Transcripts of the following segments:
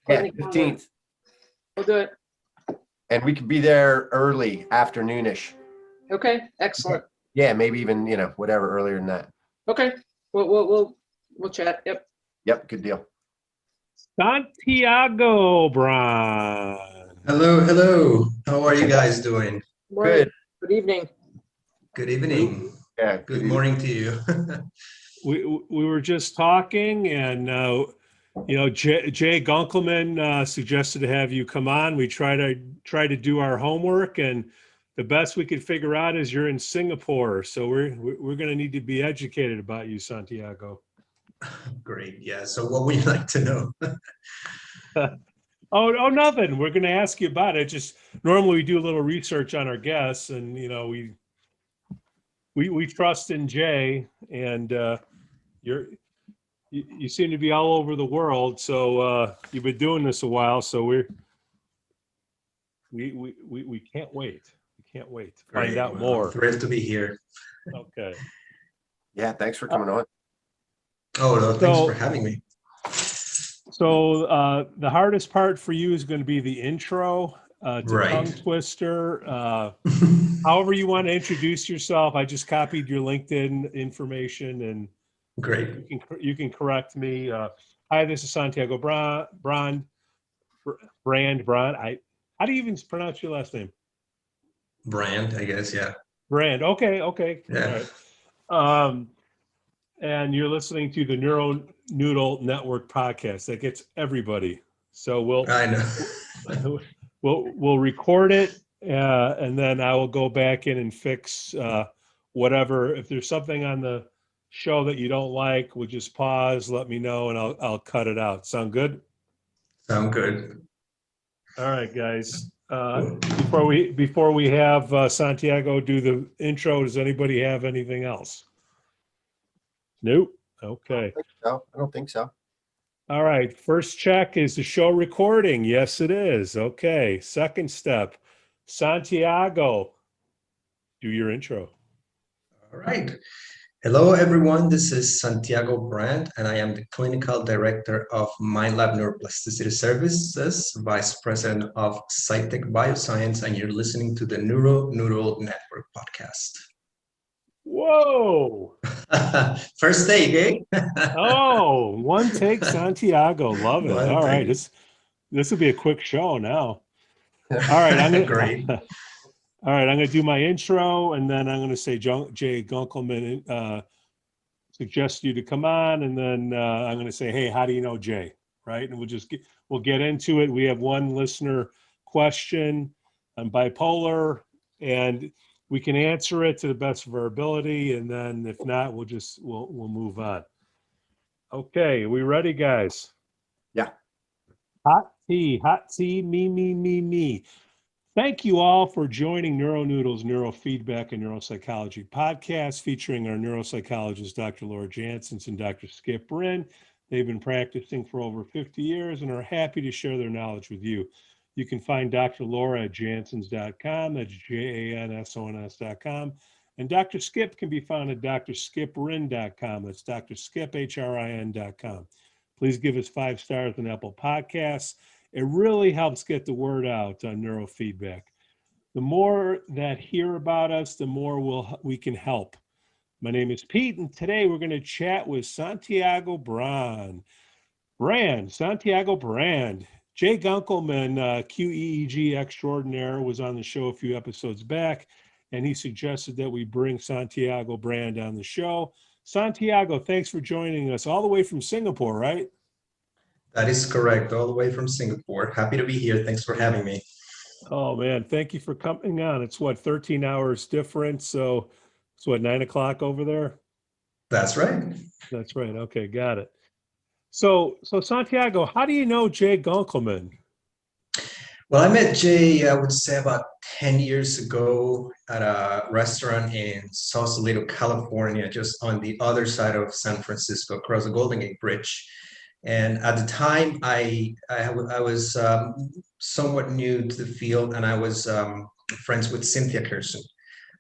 Yeah, Put it in the 15th. We'll do it. And we could be there early, afternoonish. Okay, excellent. Yeah, maybe even, whatever earlier than that. Okay, we'll chat. Yep. Yep, good deal. Santiago Brand. Hello. How are you guys doing? Morning. Good. Good evening. Good evening. Yeah, Good morning to you. We were just talking, and Jay Gunkelman suggested to have you come on. We try to do our homework, and the best we could figure out is you're in Singapore. So we're going to need to be educated about you, Santiago. Great. Yeah. So what would you like to know? Oh, nothing. We're going to ask you about it. Just normally we do a little research on our guests, and we trust in Jay, and you seem to be all over the world. So you've been doing this a while. So we can't wait. We can't wait to find out more. I'm thrilled to be here. Okay. Yeah, thanks for coming on. Oh, no, thanks for having me. So the hardest part for you is going to be the intro. It's a Right. tongue twister. However you want to introduce yourself. I just copied your LinkedIn information, and Great. you can correct me. Hi, this is Santiago Brand. How do you even pronounce your last name? Brand, I guess. Yeah. Brand. Okay. Yeah. All right. And you're listening to the NeuroNoodle Network podcast that gets everybody. So I know. we'll record it, and then I will go back in and fix whatever. If there's something on the show that you don't like, we'll just pause, let me know, and I'll cut it out. Sound good? Sound good. All right, guys. Before we have Santiago do the intro, does anybody have anything else? Nope. Okay. I don't think so. All right. First check, is the show recording? Yes, it is. Okay. Second step, Santiago, do your intro. All right. Hello, everyone. This is Santiago Brand, and I am the Clinical Director of MindLab Neuroplasticity Services, Vice President of SciTech Bioscience, and you're listening to the NeuroNoodle Network podcast. Whoa. First take, eh? Oh, one take, Santiago. Love it. All right. Take. This will be a quick show now. All right. Great. All right, I'm going to do my intro, and then I'm going to say Jay Gunkelman suggests you to come on, and then I'm going to say, hey, how do you know Jay? Right, and we'll get into it. We have one listener question on bipolar, and we can answer it to the best of our ability, and then if not, we'll move on. Okay, are we ready, guys? Yeah. Hot tea, me. Thank you all for joining NeuroNoodle's Neurofeedback and Neuropsychology podcast, featuring our neuropsychologists, Dr. Laura Jansons and Dr. Skip Hrin. They've been practicing for over 50 years and are happy to share their knowledge with you. You can find Dr. Laura at Jansons.com, that's JANSONS.com, and Dr. Skip can be found at drskiphrin.com, that's drskip.HRIN.com. Please give us 5 stars on Apple Podcasts. It really helps get the word out on neurofeedback. The more that hear about us, the more we can help. My name is Pete, and today we're going to chat with Santiago Brand. Santiago Brand. Jay Gunkelman, QEEG extraordinaire, was on the show a few episodes back, and he suggested that we bring Santiago Brand on the show. Santiago, thanks for joining us all the way from Singapore, right? That is correct, all the way from Singapore. Happy to be here. Thanks for having me. Oh, man, thank you for coming on. It's 13 hours difference, so it's 9 o'clock over there? That's right. That's right. Okay, got it. So Santiago, how do you know Jay Gunkelman? Well, I met Jay, I would say about 10 years ago at a restaurant in Sausalito, California, just on the other side of San Francisco, across the Golden Gate Bridge. And at the time, I was somewhat new to the field, and I was friends with Cynthia Kirsten.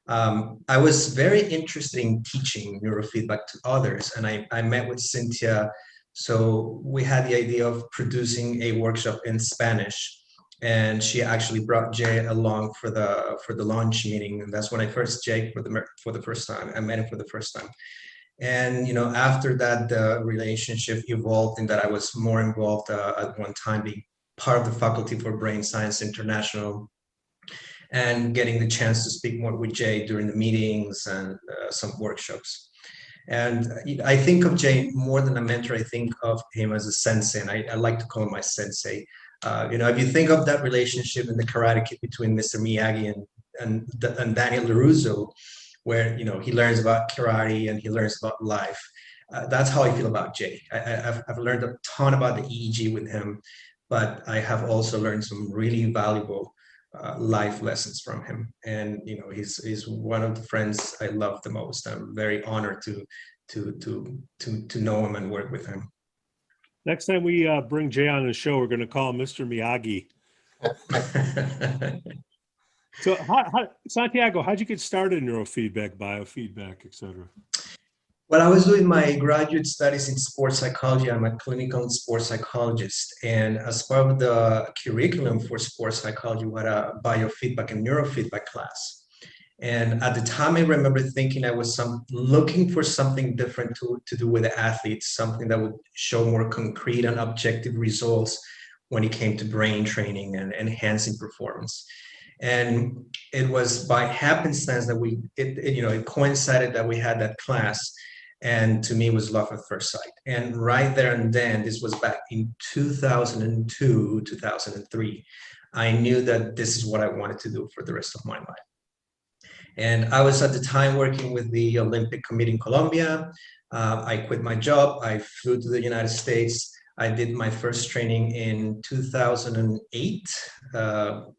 I was very interested in teaching neurofeedback to others, and I met with Cynthia So we had the idea of producing a workshop in Spanish, and she actually brought Jay along for the launch meeting, and that's when I first Jay for the first time. I met him for the first time, and after that, the relationship evolved in that I was more involved at one time, being part of the faculty for Brain Science International, and getting the chance to speak more with Jay during the meetings and some workshops. And I think of Jay more than a mentor. I think of him as a sensei, and I like to call him my sensei. If you think of that relationship in the Karate Kid between Mr. Miyagi and Daniel LaRusso, where he learns about karate and he learns about life. That's how I feel about Jay. I've learned a ton about the EEG with him, but I have also learned some really valuable life lessons from him. And he's one of the friends I love the most. I'm very honored to know him and work with him. Next time we bring Jay on the show, we're going to call him Mr. Miyagi. So, Santiago, how'd you get started in neurofeedback, biofeedback, et cetera? Well, I was doing my graduate studies in sports psychology. I'm a clinical sports psychologist. And as part of the curriculum for sports psychology, we had a biofeedback and neurofeedback class. And at the time, I remember thinking I was looking for something different to do with the athletes, something that would show more concrete and objective results when it came to brain training and enhancing performance. And it was by happenstance that it coincided that we had that class. And to me, it was love at first sight. And right there and then, this was back in 2002, 2003, I knew that this is what I wanted to do for the rest of my life. And I was at the time working with the Olympic Committee in Colombia. I quit my job. I flew to the United States. I did my first training in 2008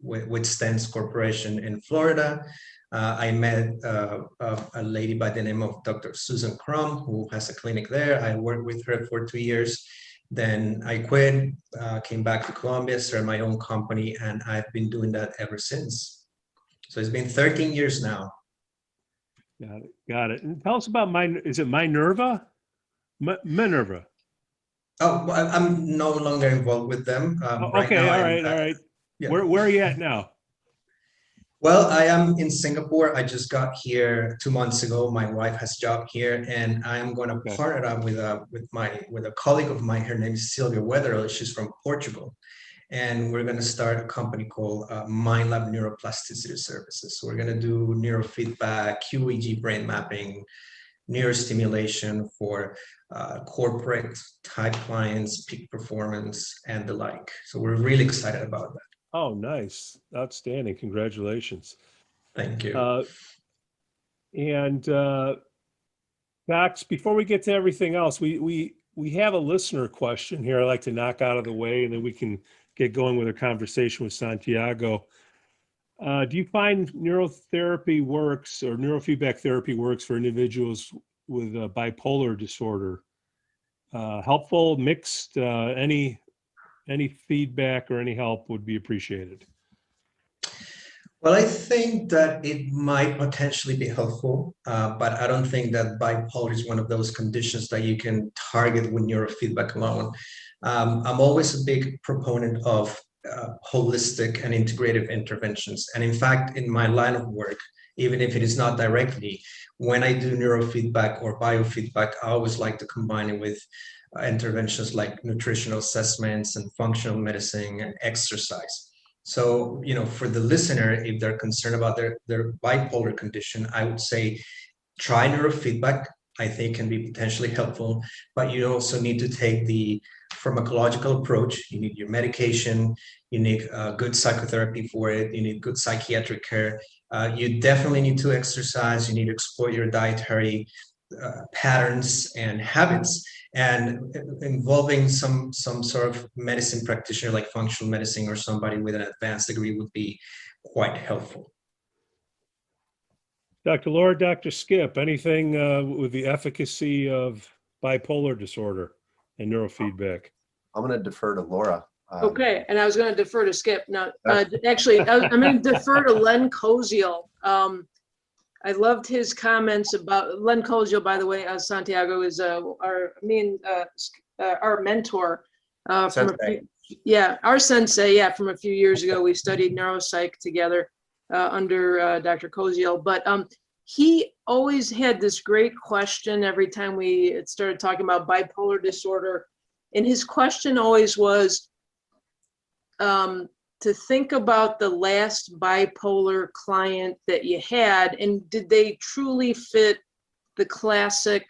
with Stens Corporation in Florida. I met a lady by the name of Dr. Susan Crum, who has a clinic there. I worked with her for 2 years. Then I quit, came back to Colombia, started my own company, and I've been doing that ever since. So it's been 13 years now. Got it. And tell us about is it Minerva? Minerva. Oh, well, I'm no longer involved with them. Right okay, now, all right. Yeah. Where are you at now? Well, I am in Singapore. I just got here 2 months ago. My wife has a job here, and I am going to partner up with a colleague of mine. Her name is Sylvia Weatherall. She's from Portugal, and we're going to start a company called MindLab Neuroplasticity Services. So we're going to do neurofeedback, QEEG brain mapping, neurostimulation for corporate type clients, peak performance, and the like. So we're really excited about that. Oh, nice. Outstanding. Congratulations. Thank you. Max, before we get to everything else, we have a listener question here I'd like to knock out of the way, and then we can get going with a conversation with Santiago. Do you find neurotherapy works or neurofeedback therapy works for individuals with bipolar disorder? Helpful, mixed, any feedback or any help would be appreciated. Well, I think that it might potentially be helpful, but I don't think that bipolar is one of those conditions that you can target with neurofeedback alone. I'm always a big proponent of holistic and integrative interventions. And in fact, in my line of work, even if it is not directly, when I do neurofeedback or biofeedback, I always like to combine it with interventions like nutritional assessments and functional medicine and exercise. So, for the listener, if they're concerned about their bipolar condition, I would say try neurofeedback. I think can be potentially helpful, but you also need to take the pharmacological approach. You need your medication, you need good psychotherapy for it, you need good psychiatric care. You definitely need to exercise, you need to explore your dietary patterns and habits, and involving some sort of medicine practitioner like functional medicine or somebody with an advanced degree would be quite helpful. Dr. Laura, Dr. Skip, anything with the efficacy of bipolar disorder and neurofeedback? I'm going to defer to Laura. Okay, and I was going to defer to Skip. Now, actually, I'm going to defer to Len Koziel. I loved his comments about Len Koziel, by the way. Santiago is me and our mentor from a Sensei. our sensei, from a few years ago. We studied neuropsych together under Dr. Koziel, but he always had this great question every time we started talking about bipolar disorder. And his question always was to think about the last bipolar client that you had, and did they truly fit the classic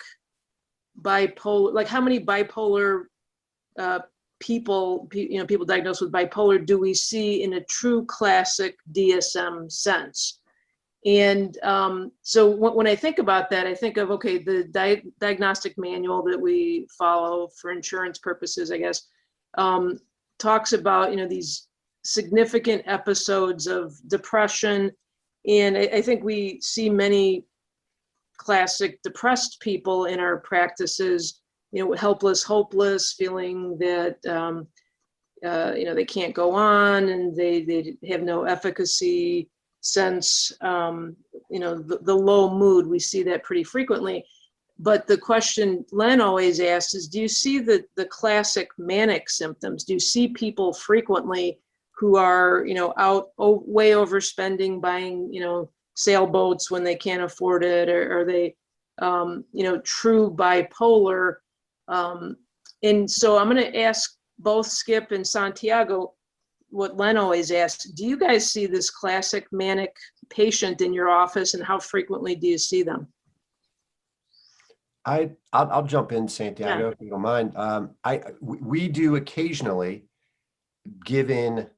bipolar, like how many bipolar people diagnosed with bipolar do we see in a true classic DSM sense? And so when I think about that, I think of, okay, the diagnostic manual that we follow for insurance purposes, I guess, talks about, these significant episodes of depression. And I think we see many classic depressed people in our practices, helpless, hopeless, feeling that, they can't go on and they have no efficacy sense, the low mood. We see that pretty frequently. But the question Len always asks is, do you see the classic manic symptoms? Do you see people frequently who are, out way overspending, buying, sailboats when they can't afford it, or are they, true bipolar? And so I'm going to ask both Skip and Santiago what Len always asks. Do you guys see this classic manic patient in your office, and how frequently do you see them? I'll jump in, Santiago, if you don't mind. We do occasionally, given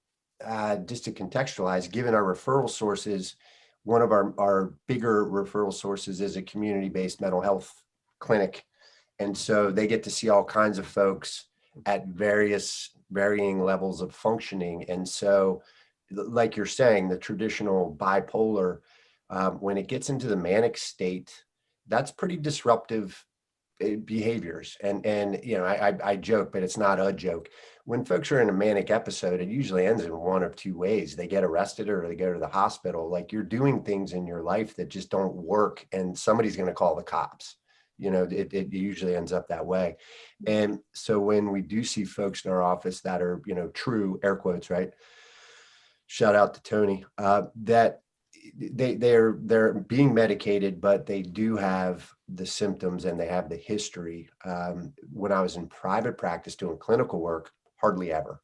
just to contextualize, given our referral sources, one of our bigger referral sources is a community-based mental health clinic. And so they get to see all kinds of folks at varying levels of functioning. And so, like you're saying, the traditional bipolar, when it gets into the manic state, that's pretty disruptive behaviors. And I joke, but it's not a joke. When folks are in a manic episode, it usually ends in one of two ways. They get arrested or they go to the hospital. Like, you're doing things in your life that just don't work, and somebody's going to call the cops. It usually ends up that way. And so when we do see folks in our office that are, true, air quotes, right? Shout out to Tony, that they're being medicated, but they do have the symptoms and they have the history. When I was in private practice doing clinical work, hardly ever.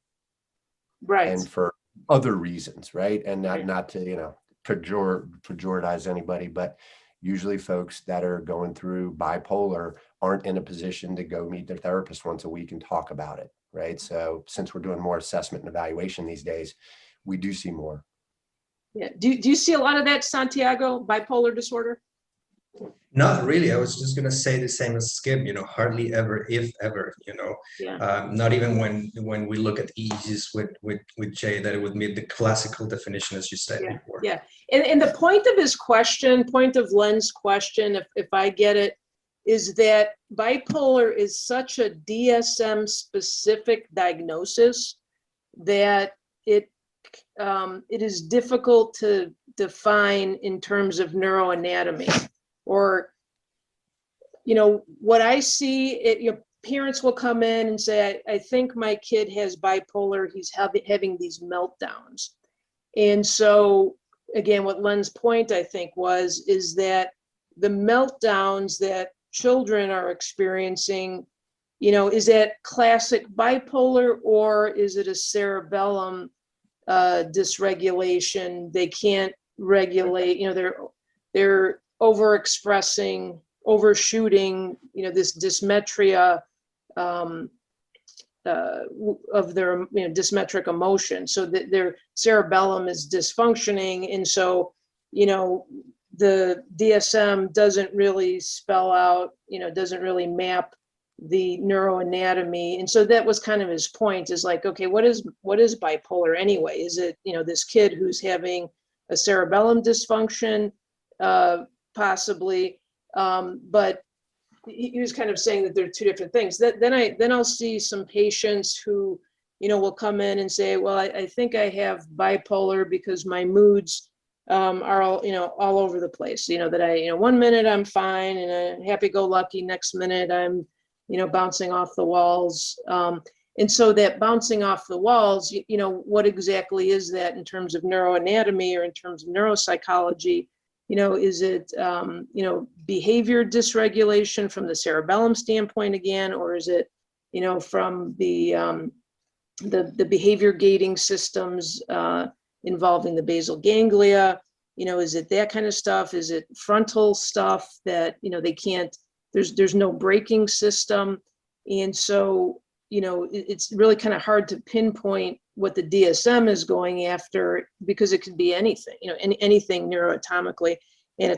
Right. And for other reasons, right? And not to, pejoritize anybody, but usually folks that are going through bipolar aren't in a position to go meet their therapist once a week and talk about it, right? So since we're doing more assessment and evaluation these days, we do see more. Yeah. Do you see a lot of that, Santiago, bipolar disorder? Not really. I was just going to say the same as Skip, hardly ever, if ever, not even when we look at EEGs with Jay, that it would meet the classical definition, as you said before. Yeah. And the point of Len's question, if I get it, is that bipolar is such a DSM specific diagnosis that it is difficult to define in terms of neuroanatomy. Or, what I see, parents will come in and say, I think my kid has bipolar, he's having these meltdowns. And so, again, what Len's point, I think, is that the meltdowns that children are experiencing, is that classic bipolar, or is it a cerebellum dysregulation? They can't regulate, they're overexpressing, overshooting, this dysmetria of their dysmetric emotion, so that their cerebellum is dysfunctioning. And so, the DSM doesn't really spell out, doesn't really map the neuroanatomy. And so that was kind of his point, is like, okay, what is bipolar anyway? Is it, this kid who's having a cerebellum dysfunction? Possibly, but he was kind of saying that there are two different things. Then I'll see some patients who, will come in and say, well, I think I have bipolar because my moods are all over the place. That 1 minute I'm fine and happy-go-lucky, next minute I'm bouncing off the walls. And so that bouncing off the walls, what exactly is that in terms of neuroanatomy or in terms of neuropsychology? Is it, behavior dysregulation from the cerebellum standpoint again, or is it, from the behavior gating systems involving the basal ganglia? Is it that kind of stuff? Is it frontal stuff that, they can't, there's no braking system. And so, it's really kind of hard to pinpoint what the DSM is going after, because it could be anything, anything neuroanatomically. And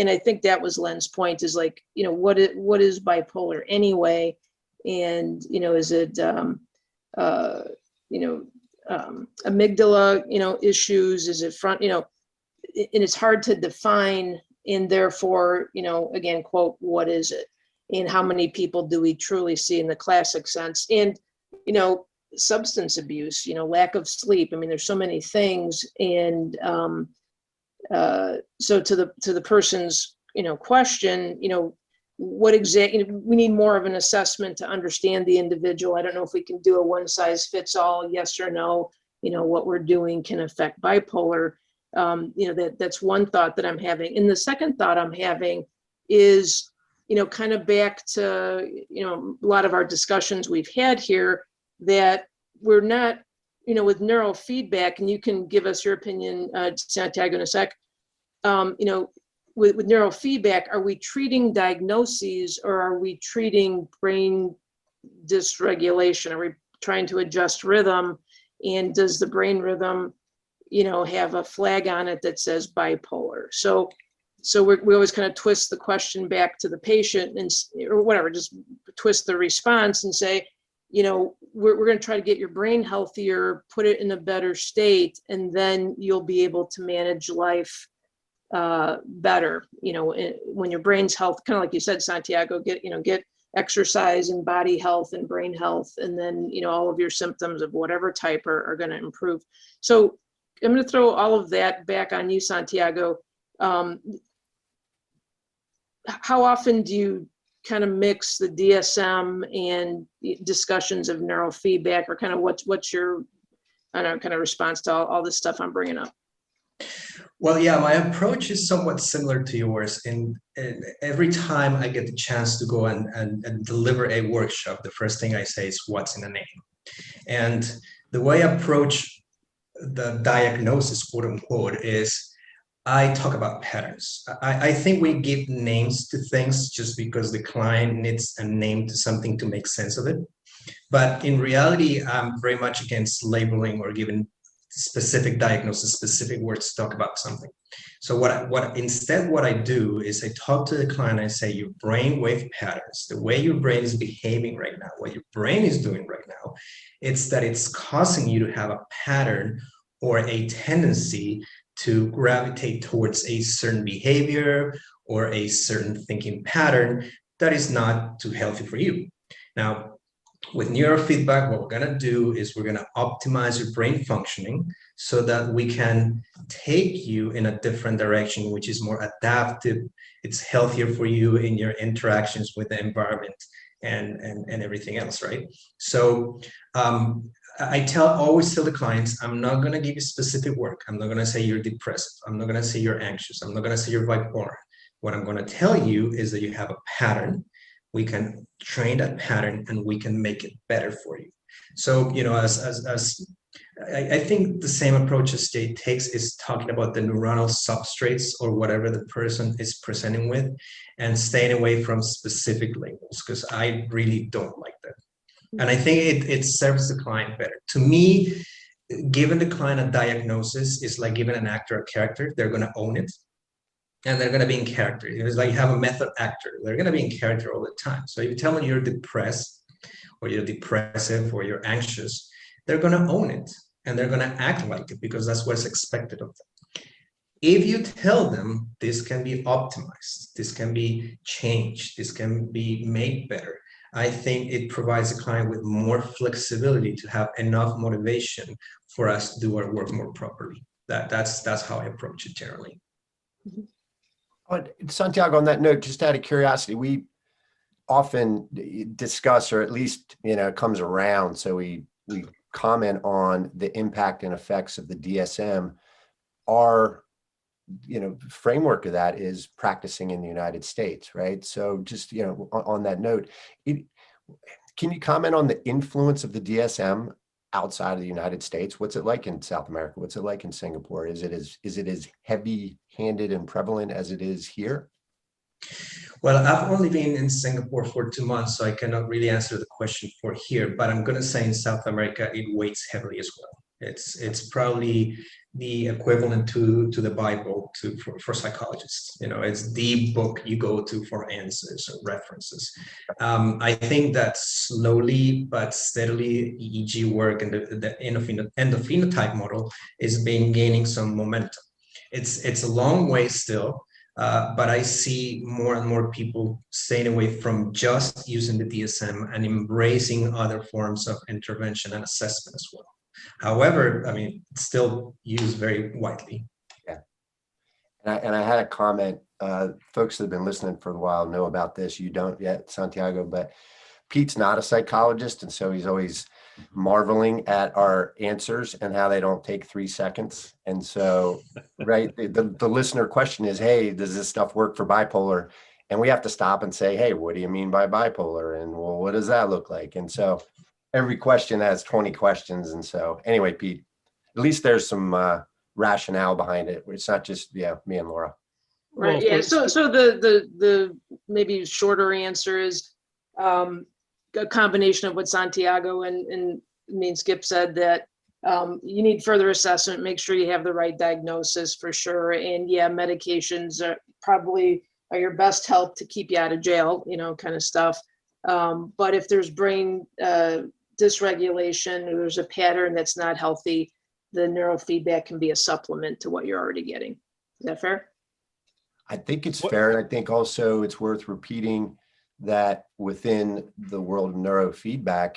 I think that was Len's point, is like, what is bipolar anyway? And, is it, amygdala, issues? Is it front, and it's hard to define, and therefore, again, quote, what is it? And how many people do we truly see in the classic sense? And, substance abuse, lack of sleep. I mean, there's so many things. And so to the person's, question, what exactly, we need more of an assessment to understand the individual. I don't know if we can do a one size fits all, yes or no, what we're doing can affect bipolar. That's one thought that I'm having. And the second thought I'm having is, kind of back to, a lot of our discussions we've had here, that we're not, with neurofeedback, and you can give us your opinion, Santiago, in a sec, with neurofeedback, are we treating diagnoses, or are we treating brain dysregulation? Are we trying to adjust rhythm? And does the brain rhythm, have a flag on it that says bipolar? So we always kind of twist the question back to the patient, and or whatever, just twist the response and say, we're going to try to get your brain healthier, put it in a better state, and then you'll be able to manage life better. When your brain's health, kind of like you said, Santiago, get exercise and body health and brain health, and then all of your symptoms of whatever type are going to improve. So I'm going to throw all of that back on you, Santiago. How often do you kind of mix the DSM and discussions of neurofeedback, or kind of what's your, I don't know, kind of response to all this stuff I'm bringing up? Well, yeah, my approach is somewhat similar to yours. And every time I get the chance to go and deliver a workshop, the first thing I say is, what's in the name? And the way I approach the diagnosis, quote unquote, is I talk about patterns. I think we give names to things just because the client needs a name to something to make sense of it. But in reality, I'm very much against labeling or giving specific diagnosis, specific words to talk about something. So what I do is I talk to the client. I say, your brainwave patterns, the way your brain is behaving right now, what your brain is doing right now, it's that it's causing you to have a pattern or a tendency to gravitate towards a certain behavior or a certain thinking pattern that is not too healthy for you. Now, with neurofeedback, what we're going to do is we're going to optimize your brain functioning so that we can take you in a different direction, which is more adaptive. It's healthier for you in your interactions with the environment and everything else, right? So I always tell the clients, I'm not going to give you specific work. I'm not going to say you're depressive. I'm not going to say you're anxious. I'm not going to say you're bipolar. What I'm going to tell you is that you have a pattern. We can train that pattern and we can make it better for you. So, I think the same approach as State takes is talking about the neuronal substrates or whatever the person is presenting with, and staying away from specific labels, because I really don't like that. And I think it serves the client better. To me, giving the client a diagnosis is like giving an actor a character. They're going to own it. And they're going to be in character. It's like you have a method actor. They're going to be in character all the time. So if you tell them you're depressed or you're depressive or you're anxious, they're going to own it and they're going to act like it because that's what's expected of them. If you tell them this can be optimized, this can be changed, this can be made better, I think it provides the client with more flexibility to have enough motivation for us to do our work more properly. That's how I approach it generally. Santiago, on that note, just out of curiosity, often discuss, or at least, comes around. So we comment on the impact and effects of the DSM. Our, framework of that is practicing in the United States, right? So just, on that note, can you comment on the influence of the DSM outside of the United States? What's it like in South America? What's it like in Singapore? Is it as heavy-handed and prevalent as it is here? Well, I've only been in Singapore for 2 months, so I cannot really answer the question for here, but I'm going to say in South America, it weighs heavily as well. It's probably the equivalent to the Bible for psychologists. It's the book you go to for answers or references. I think that slowly but steadily, EEG work and the endophenotype model is gaining some momentum. It's a long way still, but I see more and more people staying away from just using the DSM and embracing other forms of intervention and assessment as well. However, it's still used very widely. Yeah. And I had a comment, folks that have been listening for a while know about this. You don't yet, Santiago, but Pete's not a psychologist. And so he's always marveling at our answers and how they don't take 3 seconds. And so, right, the listener question is, hey, does this stuff work for bipolar? And we have to stop and say, hey, what do you mean by bipolar? And well, what does that look like? And so every question has 20 questions. And so anyway, Pete, at least there's some rationale behind it. It's not just, me and Laura. Right. Yeah. So the maybe shorter answer is a combination of what Santiago and me and Skip said, that you need further assessment. Make sure you have the right diagnosis for sure. And yeah, medications are probably your best help to keep you out of jail, kind of stuff. But if there's brain dysregulation, or there's a pattern that's not healthy, the neurofeedback can be a supplement to what you're already getting. Is that fair? I think it's fair. And I think also it's worth repeating that within the world of neurofeedback,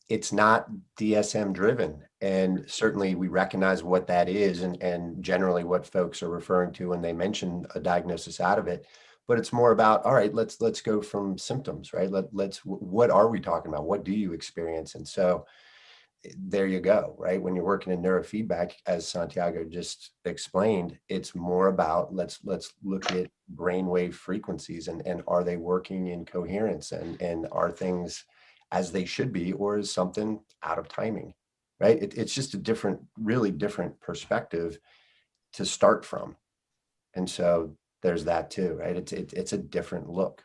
it's not DSM driven. And certainly we recognize what that is and generally what folks are referring to when they mention a diagnosis out of it. But it's more about, all right, let's go from symptoms, right? What are we talking about? What do you experience? And so there you go, right? When you're working in neurofeedback, as Santiago just explained, it's more about let's look at brainwave frequencies and are they working in coherence and are things as they should be, or is something out of timing, right? It's just a really different perspective to start from. And so there's that too, right? It's a different look.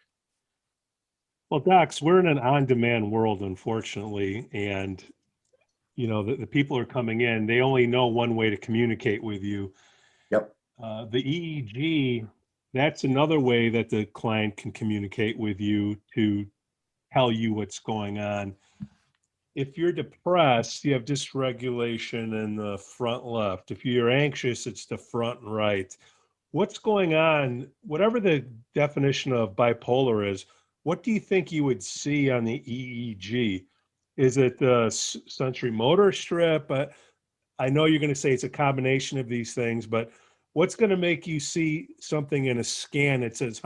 Well, docs, we're in an on-demand world, unfortunately, and the people are coming in. They only know one way to communicate with you. Yep. The EEG, that's another way that the client can communicate with you to tell you what's going on. If you're depressed, you have dysregulation in the front left. If you're anxious, it's the front and right. What's going on, whatever the definition of bipolar is, what do you think you would see on the EEG? Is it the sensory motor strip? I know you're going to say it's a combination of these things, but what's going to make you see something in a scan that says,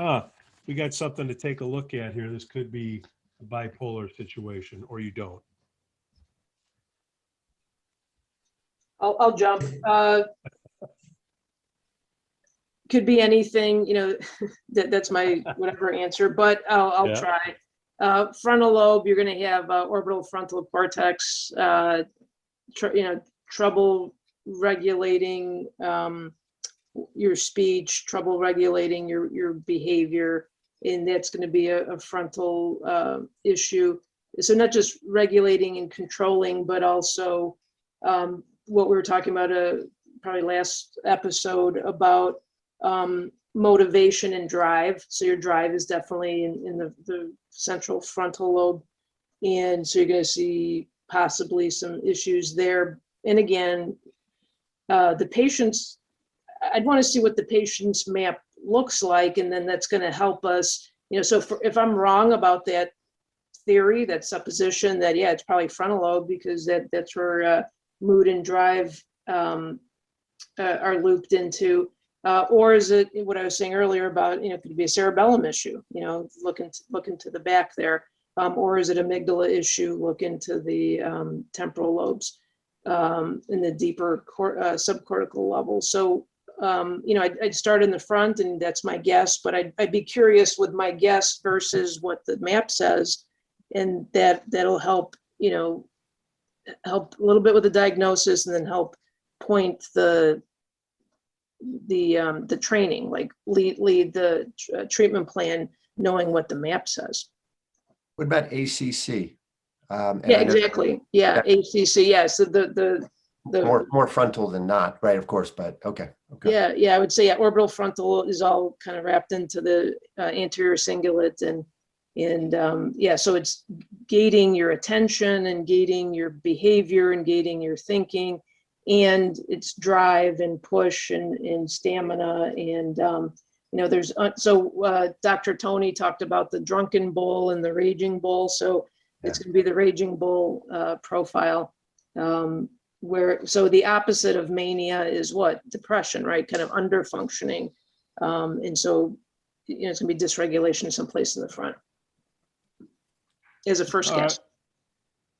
we got something to take a look at here. This could be a bipolar situation, or you don't? I'll jump. Could be anything, that's my whatever answer, but I'll try. Frontal lobe, you're going to have orbital frontal cortex, trouble regulating your speech, trouble regulating your behavior, and that's going to be a frontal issue. So not just regulating and controlling, but also what we were talking about probably last episode about motivation and drive. So your drive is definitely in the central frontal lobe. And so you're going to see possibly some issues there. And again, the patient's, I'd want to see what the patient's map looks like. And then that's going to help us, so if I'm wrong about that theory, that supposition that, it's probably frontal lobe, because that's where mood and drive are looped into. Or is it what I was saying earlier about, could it be a cerebellum issue, look into the back there, or is it amygdala issue, look into the temporal lobes in the deeper subcortical level. So, I'd start in the front, and that's my guess, but I'd be curious with my guess versus what the map says, and that'll help, help a little bit with the diagnosis, and then help point the training, like lead the treatment plan, knowing what the map says. What about ACC? Yeah, exactly. Yeah, ACC. Yeah, so the more frontal than not, right? Of course, but okay. Yeah, I would say orbital frontal is all kind of wrapped into the anterior cingulate, and so it's gating your attention and gating your behavior and gating your thinking, and it's drive and push and stamina, and there's Dr. Tony talked about the drunken bull and the raging bull, so it's going to be the raging bull profile, so the opposite of mania is what? Depression, right? Kind of under functioning, and so it's going to be dysregulation someplace in the front as a first guess.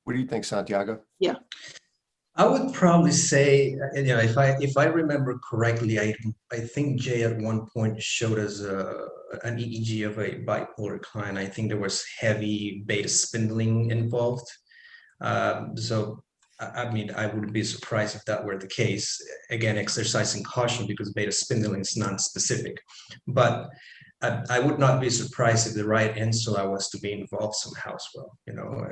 What do you think, Santiago? Yeah. I would probably say, if I remember correctly, I think Jay at one point showed us an EEG of a bipolar client. I think there was heavy beta spindling involved. So, I mean, I wouldn't be surprised if that were the case. Again, exercising caution because beta spindling is non-specific. But I would not be surprised if the right insula was to be involved somehow as well,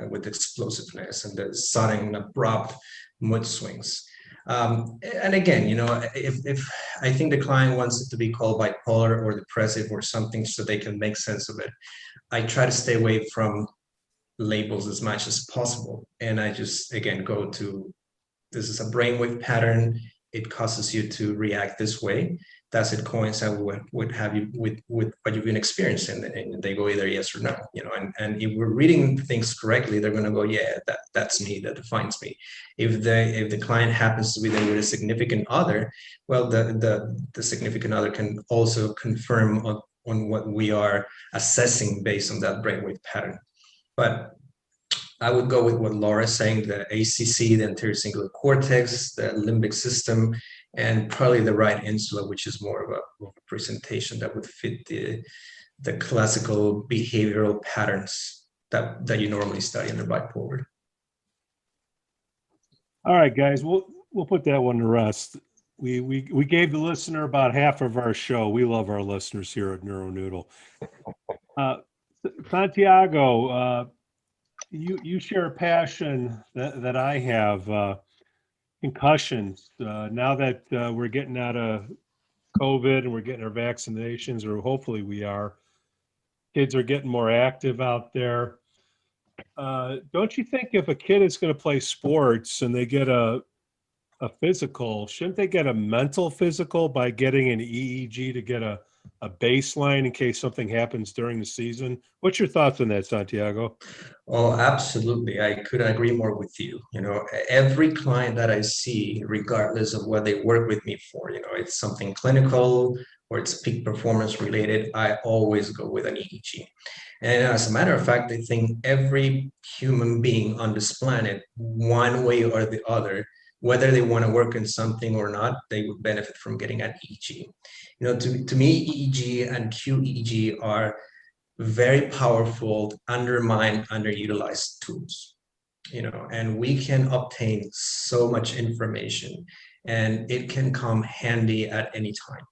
with explosiveness and the sudden abrupt mood swings. And again, if I think the client wants it to be called bipolar or depressive or something so they can make sense of it, I try to stay away from labels as much as possible. And I just, again, go to, this is a brainwave pattern. It causes you to react this way. Does it coincide with what you've been experiencing? And they go either yes or no, and if we're reading things correctly, they're going to go, yeah, that's me, that defines me. If the client happens to be there with a significant other, well, the significant other can also confirm on what we are assessing based on that brainwave pattern. But I would go with what Laura's saying, the ACC, the anterior cingulate cortex, the limbic system, and probably the right insula, which is more of a presentation that would fit the classical behavioral patterns that you normally study under bipolar. All right, guys, we'll put that one to rest. We gave the listener about half of our show. We love our listeners here at NeuroNoodle. Santiago, you share a passion that I have. Concussions. Now that we're getting out of COVID and we're getting our vaccinations, or hopefully we are, kids are getting more active out there. Don't you think if a kid is going to play sports and they get a physical, shouldn't they get a mental physical by getting an EEG to get a baseline in case something happens during the season? What's your thoughts on that, Santiago? Oh, absolutely. I couldn't agree more with you. Every client that I see, regardless of what they work with me for, it's something clinical or it's peak performance related, I always go with an EEG. And as a matter of fact, I think every human being on this planet, one way or the other, whether they want to work in something or not, they would benefit from getting an EEG. To me, EEG and QEEG are very powerful, underutilized tools, and we can obtain so much information and it can come handy at any time.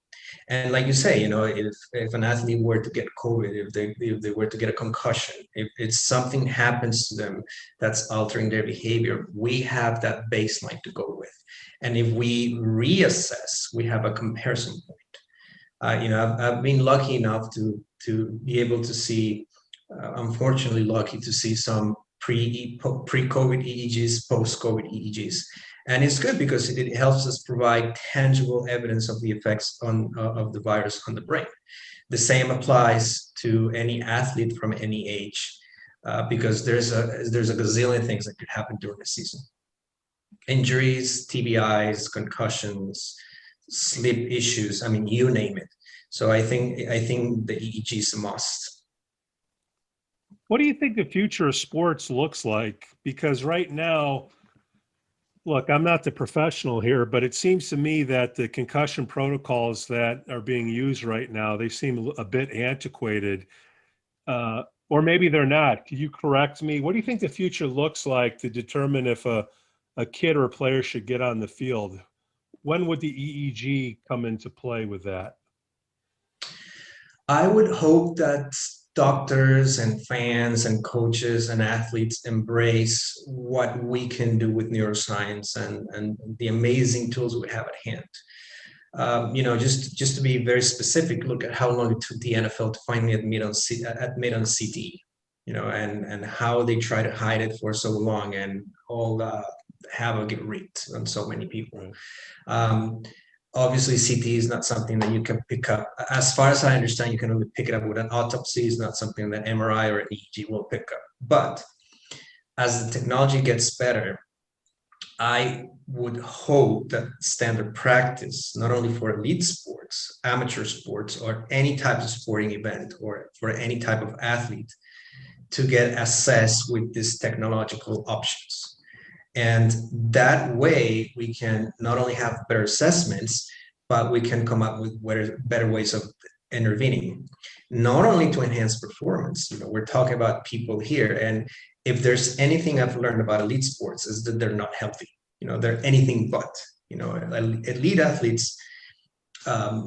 And like you say, if an athlete were to get COVID, if they were to get a concussion, if it's something happens to them that's altering their behavior, we have that baseline to go with. And if we reassess, we have a comparison point. I've been lucky enough to be able to see, unfortunately lucky to see some pre-COVID EEGs, post-COVID EEGs. And it's good because it helps us provide tangible evidence of the effects of the virus on the brain. The same applies to any athlete from any age, because there's a gazillion things that could happen during the season. Injuries, TBIs, concussions, sleep issues. I mean, you name it. So I think the EEG is a must. What do you think the future of sports looks like? Because right now, look, I'm not the professional here, but it seems to me that the concussion protocols that are being used right now, they seem a bit antiquated. Or maybe they're not. Can you correct me? What do you think the future looks like to determine if a kid or a player should get on the field? When would the EEG come into play with that? I would hope that doctors and fans and coaches and athletes embrace what we can do with neuroscience and the amazing tools we have at hand. Just to be very specific, look at how long it took the NFL to finally admit on CTE, and how they try to hide it for so long, and all the havoc it wreaked on so many people. Right. Obviously, CTE is not something that you can pick up. As far as I understand, you can only pick it up with an autopsy. It's not something that MRI or EEG will pick up. But as the technology gets better, I would hope that standard practice, not only for elite sports, amateur sports, or any type of sporting event, or for any type of athlete, to get assessed with these technological options. And that way we can not only have better assessments, but we can come up with better ways of intervening, not only to enhance performance. We're talking about people here. And if there's anything I've learned about elite sports, is that they're not healthy. They're anything but. Elite athletes,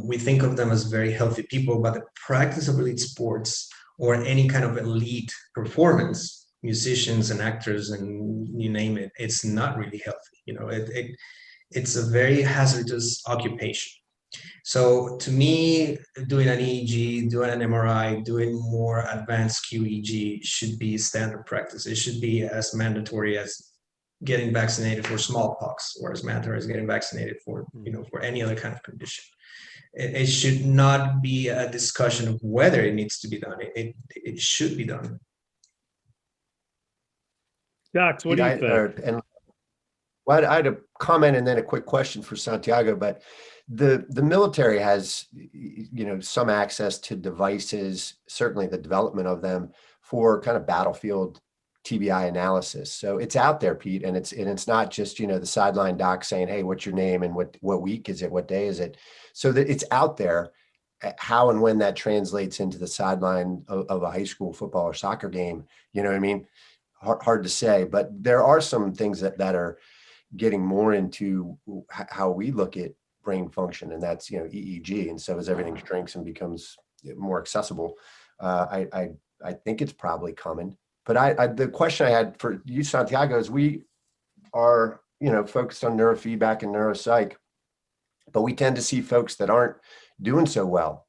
we think of them as very healthy people, but the practice of elite sports or any kind of elite performance, musicians and actors and you name it, it's not really healthy. It's a very hazardous occupation. So to me, doing an EEG, doing an MRI, doing more advanced QEEG should be standard practice. It should be as mandatory as getting vaccinated for smallpox, or as mandatory as getting vaccinated for for any other kind of condition. It should not be a discussion of whether it needs to be done. It should be done. Doc, what do you think? Well, I had a comment and then a quick question for Santiago, but the military has, some access to devices, certainly the development of them for kind of battlefield TBI analysis. So it's out there, Pete, and it's not just, the sideline doc saying, hey, what's your name and what week is it? What day is it? So that it's out there. How and when that translates into the sideline of a high school football or soccer game, you know what I mean? Hard to say, but there are some things that are getting more into how we look at brain function, and that's EEG. And so as everything shrinks and becomes more accessible, I think it's probably coming. But the question I had for you, Santiago, is we are focused on neurofeedback and neuropsych, but we tend to see folks that aren't doing so well.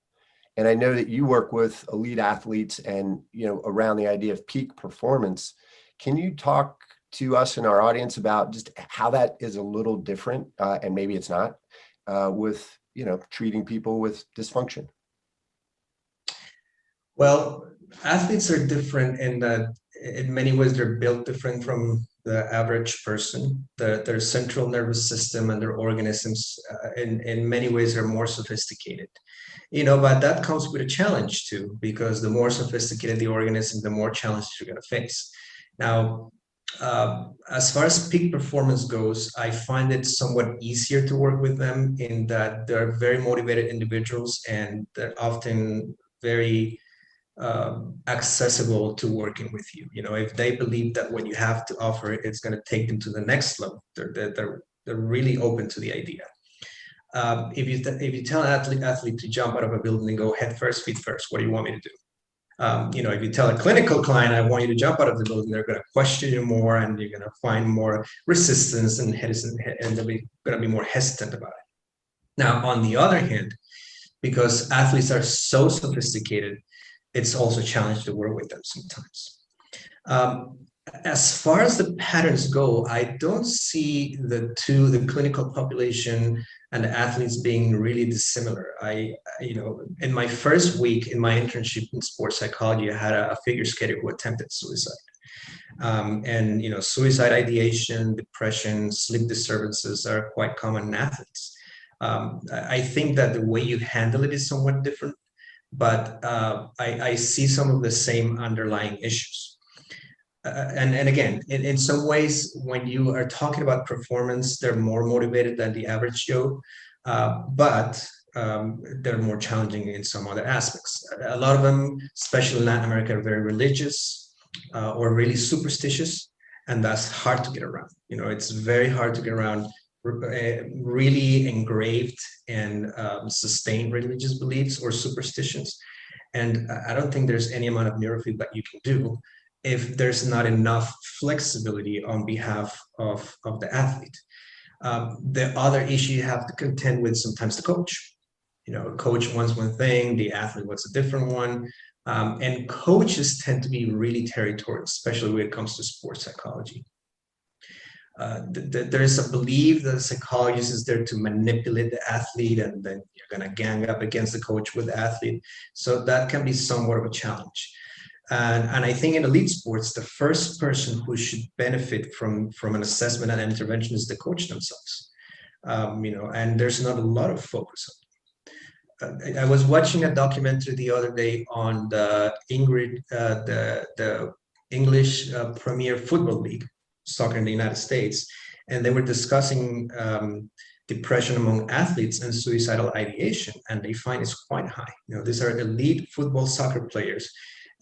And I know that you work with elite athletes and around the idea of peak performance. Can you talk to us and our audience about just how that is a little different, and maybe it's not, with treating people with dysfunction? Well, athletes are different in that in many ways they're built different from the average person. Their central nervous system and their organisms in many ways are more sophisticated. But that comes with a challenge too, because the more sophisticated the organism, the more challenges you're going to face. Now, as far as peak performance goes, I find it somewhat easier to work with them in that they're very motivated individuals, and they're often very accessible to working with you. If they believe that what you have to offer, it's going to take them to the next level, they're really open to the idea. If you tell an athlete to jump out of a building and go head first, feet first, what do you want me to do? If you tell a clinical client, I want you to jump out of the building, they're going to question you more, and you're going to find more resistance and they're going to be more hesitant about it. Now, on the other hand, because athletes are so sophisticated, it's also a challenge to work with them sometimes. As far as the patterns go, I don't see the clinical population and the athletes being really dissimilar. In my first week in my internship in sports psychology, I had a figure skater who attempted suicide. Suicide ideation, depression, sleep disturbances are quite common in athletes. I think that the way you handle it is somewhat different, but I see some of the same underlying issues. And again, in some ways, when you are talking about performance, they're more motivated than the average Joe, but they're more challenging in some other aspects. A lot of them, especially in Latin America, are very religious or really superstitious, and that's hard to get around. You know, it's very hard to get around really engraved and sustained religious beliefs or superstitions. And I don't think there's any amount of neurofeedback you can do if there's not enough flexibility on behalf of the athlete. The other issue you have to contend with sometimes the coach. You know, a coach wants one thing, the athlete wants a different one. And coaches tend to be really territorial, especially when it comes to sports psychology. There is a belief that the psychologist is there to manipulate the athlete, and then you're going to gang up against the coach with the athlete. So that can be somewhat of a challenge. And I think in elite sports, the first person who should benefit from an assessment and intervention is the coach themselves. You know, and there's not a lot of focus on it. I was watching a documentary the other day on the English Premier Football League, soccer in the United States, and they were discussing depression among athletes and suicidal ideation, and they find it's quite high. You know, these are elite football soccer players,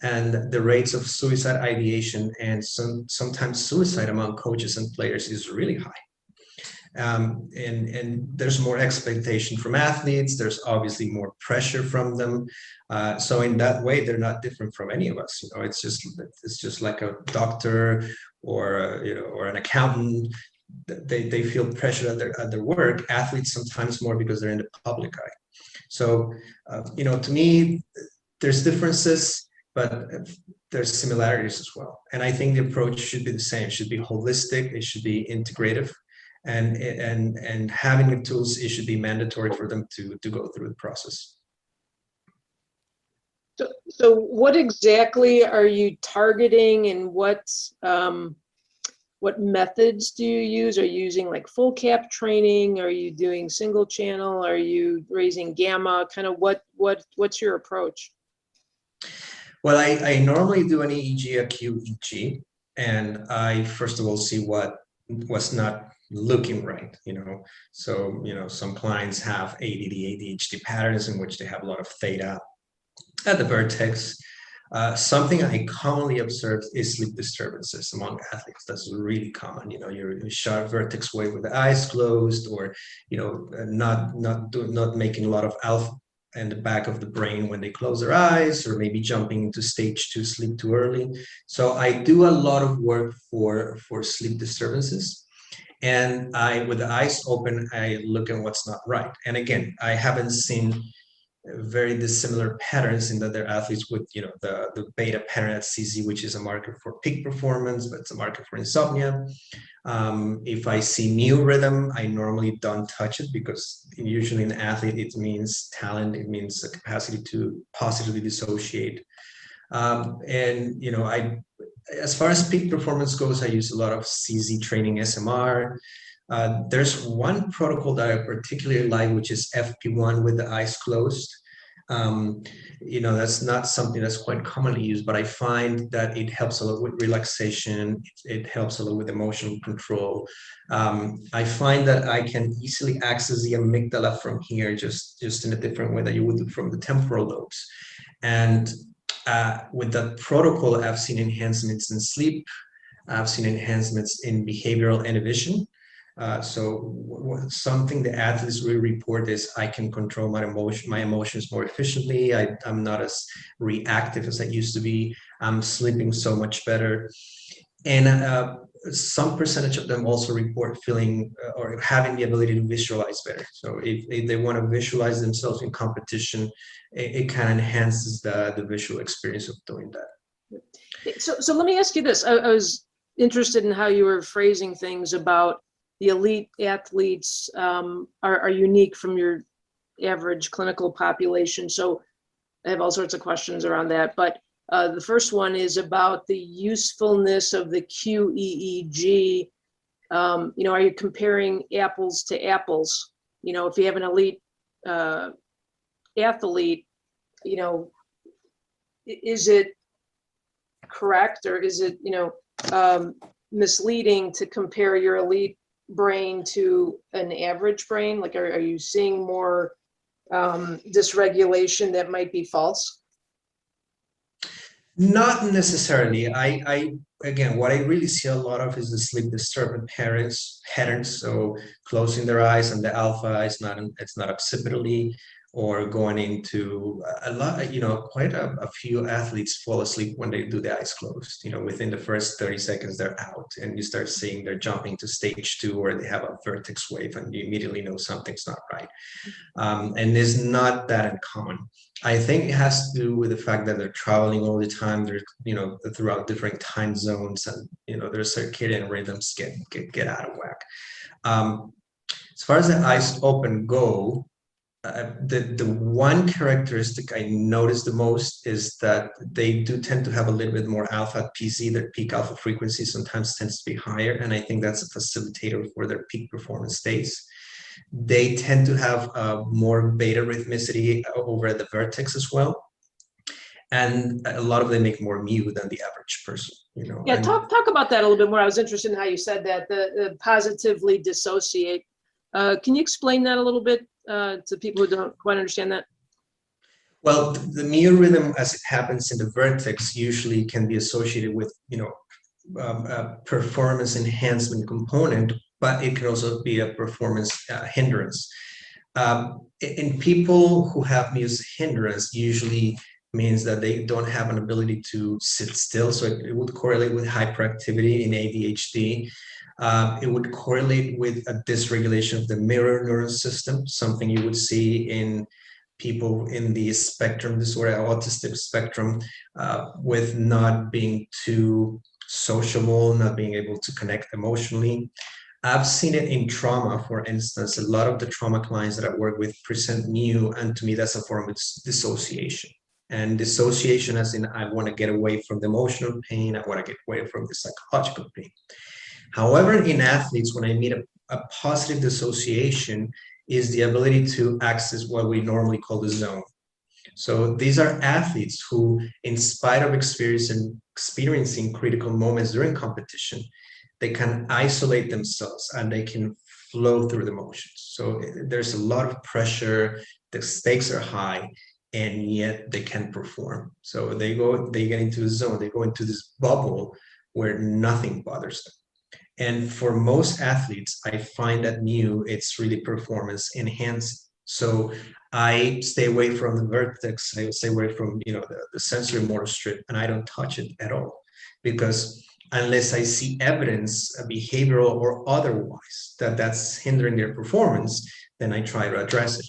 and the rates of suicide ideation and sometimes suicide among coaches and players is really high. And there's more expectation from athletes. There's obviously more pressure from them. So in that way, they're not different from any of us. You know, it's just like a doctor or or an accountant. They feel pressure at their work. Athletes sometimes more because they're in the public eye. So to me, there's differences, but there's similarities as well. And I think the approach should be the same. It should be holistic. It should be integrative. And having the tools, it should be mandatory for them to go through the process. So what exactly are you targeting, and what methods do you use? Are you using like full cap training? Are you doing single channel? Are you raising gamma? Kind of what's your approach? Well, I normally do an EEG, a QEEG, and I first of all see what was not looking right, So, some clients have ADD, ADHD patterns in which they have a lot of theta at the vertex. Something I commonly observe is sleep disturbances among athletes. That's really common. You're sharp vertex wave with the eyes closed, or not making a lot of alpha in the back of the brain when they close their eyes, or maybe jumping into stage 2 sleep too early. So I do a lot of work for sleep disturbances. And with the eyes open, I look at what's not right. And again, I haven't seen very dissimilar patterns in that they're athletes with, the beta pattern at CZ, which is a marker for peak performance, but it's a marker for insomnia. If I see new rhythm, I normally don't touch it, because usually in an athlete, it means talent. It means the capacity to positively dissociate. As far as peak performance goes, I use a lot of CZ training, SMR. There's one protocol that I particularly like, which is FP1 with the eyes closed. That's not something that's quite commonly used, but I find that it helps a lot with relaxation. It helps a lot with emotional control. I find that I can easily access the amygdala from here, just in a different way that you would do from the temporal lobes. And with that protocol, I've seen enhancements in sleep. I've seen enhancements in behavioral inhibition. Something the athletes really report is I can control my emotions more efficiently. I'm not as reactive as I used to be. I'm sleeping so much better. And some percentage of them also report feeling or having the ability to visualize better. So if they want to visualize themselves in competition, it kind of enhances the visual experience of doing that. So let me ask you this. I was interested in how you were phrasing things about the elite athletes are unique from your average clinical population. So I have all sorts of questions around that. But the first one is about the usefulness of the QEEG. Are you comparing apples to apples? if you have an elite athlete, is it correct, or is it, misleading to compare your elite brain to an average brain? Like, are you seeing more dysregulation that might be false? Not necessarily. Again, what I really see a lot of is the sleep disturbance patterns. So closing their eyes, and the alpha is not, it's not occipitally, or going into a lot, quite a few athletes fall asleep when they do the eyes closed. Within the first 30 seconds, they're out, and you start seeing they're jumping to stage 2, or they have a vertex wave, and you immediately know something's not right. And it's not that uncommon. I think it has to do with the fact that they're traveling all the time. They're, throughout different time zones, and, their circadian rhythms get out of whack. As far as the eyes open go, the one characteristic I notice the most is that they do tend to have a little bit more alpha PC. Their peak alpha frequency sometimes tends to be higher, and I think that's a facilitator for their peak performance states. They tend to have more beta rhythmicity over the vertex as well, and a lot of them make more mu than the average person. Yeah, talk about that a little bit more. I was interested in how you said that, the positively dissociate. Can you explain that a little bit to people who don't quite understand that? Well, the mu rhythm, as it happens in the vertex, usually can be associated with, a performance enhancement component, but it can also be a performance hindrance. In people who have mu hindrance, usually means that they don't have an ability to sit still. So it would correlate with hyperactivity in ADHD. It would correlate with a dysregulation of the mirror neuron system, something you would see in people in the spectrum disorder, autistic spectrum, with not being too sociable, not being able to connect emotionally. I've seen it in trauma, for instance. A lot of the trauma clients that I work with present mu, and to me that's a form of dissociation. And dissociation as in, I want to get away from the emotional pain, I want to get away from the psychological pain. However, in athletes, when I meet a positive dissociation, is the ability to access what we normally call the zone. So these are athletes who, in spite of experiencing critical moments during competition, they can isolate themselves and they can flow through the motions. So there's a lot of pressure, the stakes are high, and yet they can perform. So they get into a zone, they go into this bubble where nothing bothers them. And for most athletes, I find that mu, it's really performance enhancing. So I stay away from the vertex, I stay away from the sensory motor strip, and I don't touch it at all, because unless I see evidence, behavioral or otherwise, that that's hindering their performance, then I try to address it.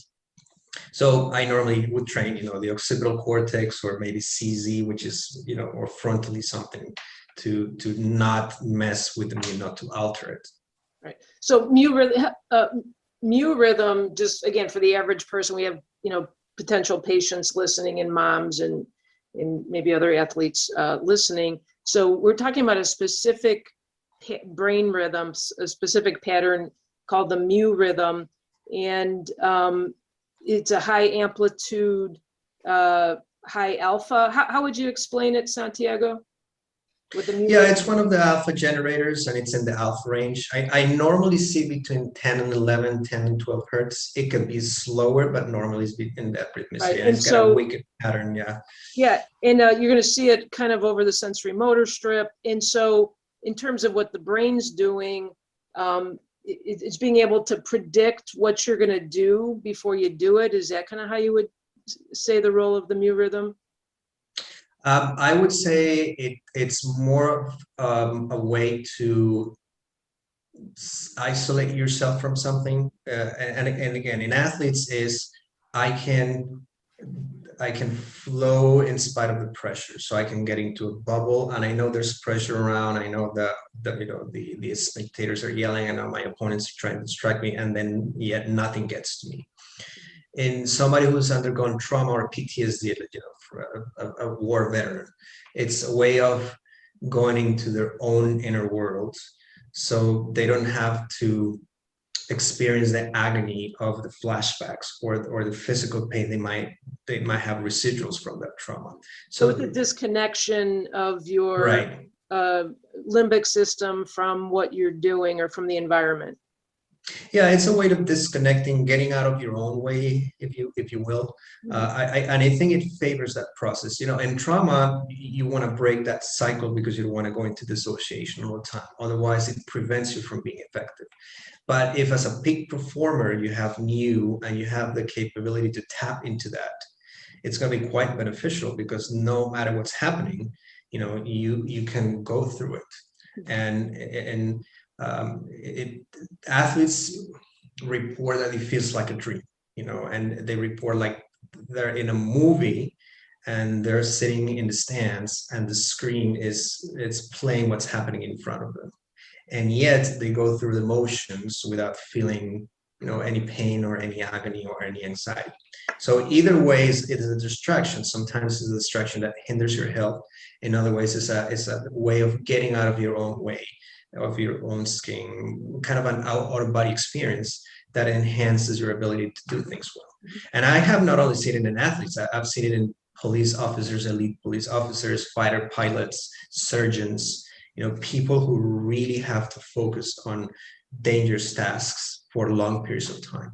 So I normally would train, the occipital cortex, or maybe CZ, which is, or frontally something, to not mess with the mu, not to alter it. Right. So mu rhythm, just again, for the average person, we have, potential patients listening, and moms and maybe other athletes listening. So we're talking about a specific brain rhythm, a specific pattern called the mu rhythm. And it's a high amplitude, high alpha. How would you explain it, Santiago? With the mu Yeah, rhythm? it's one of the alpha generators, and it's in the alpha range. I normally see between 10 and 11, 10 and 12 hertz. It can be slower, but normally it's in that rhythmicity. Right. And it's got a wicked pattern, yeah. Yeah, and you're going to see it kind of over the sensory motor strip. And so in terms of what the brain's doing, it's being able to predict what you're going to do before you do it. Is that kind of how you would say the role of the mu rhythm? I would say it's more a way to isolate yourself from something. And again, in athletes is I can flow in spite of the pressure. So I can get into a bubble, and I know there's pressure around. I know that the spectators are yelling. I know my opponents are trying to distract me, and then yet nothing gets to me. In somebody who's undergone trauma or PTSD, for a war veteran, it's a way of going into their own inner world, so they don't have to experience the agony of the flashbacks or the physical pain they might have residuals from that trauma. So the disconnection of your right. limbic system from what you're doing or from the environment. Yeah, it's a way of disconnecting, getting out of your own way, if you will. I think it favors that process. You know, in trauma, you want to break that cycle because you don't want to go into dissociation all the time. Otherwise, it prevents you from being effective. But if as a peak performer, you have new and you have the capability to tap into that, it's going to be quite beneficial because no matter what's happening, you know, you can go through it. And athletes report that it feels like a dream, you know, and they report like they're in a movie and they're sitting in the stands and the screen is playing what's happening in front of them. And yet they go through the motions without feeling, you know, any pain or any agony or any anxiety. So either ways, it is a distraction. Sometimes it's a distraction that hinders your health. In other ways, it's a way of getting out of your own way, of your own skin, kind of an out-of-body experience that enhances your ability to do things well. And I have not only seen it in athletes, I've seen it in police officers, elite police officers, fighter pilots, surgeons, you know, people who really have to focus on dangerous tasks for long periods of time.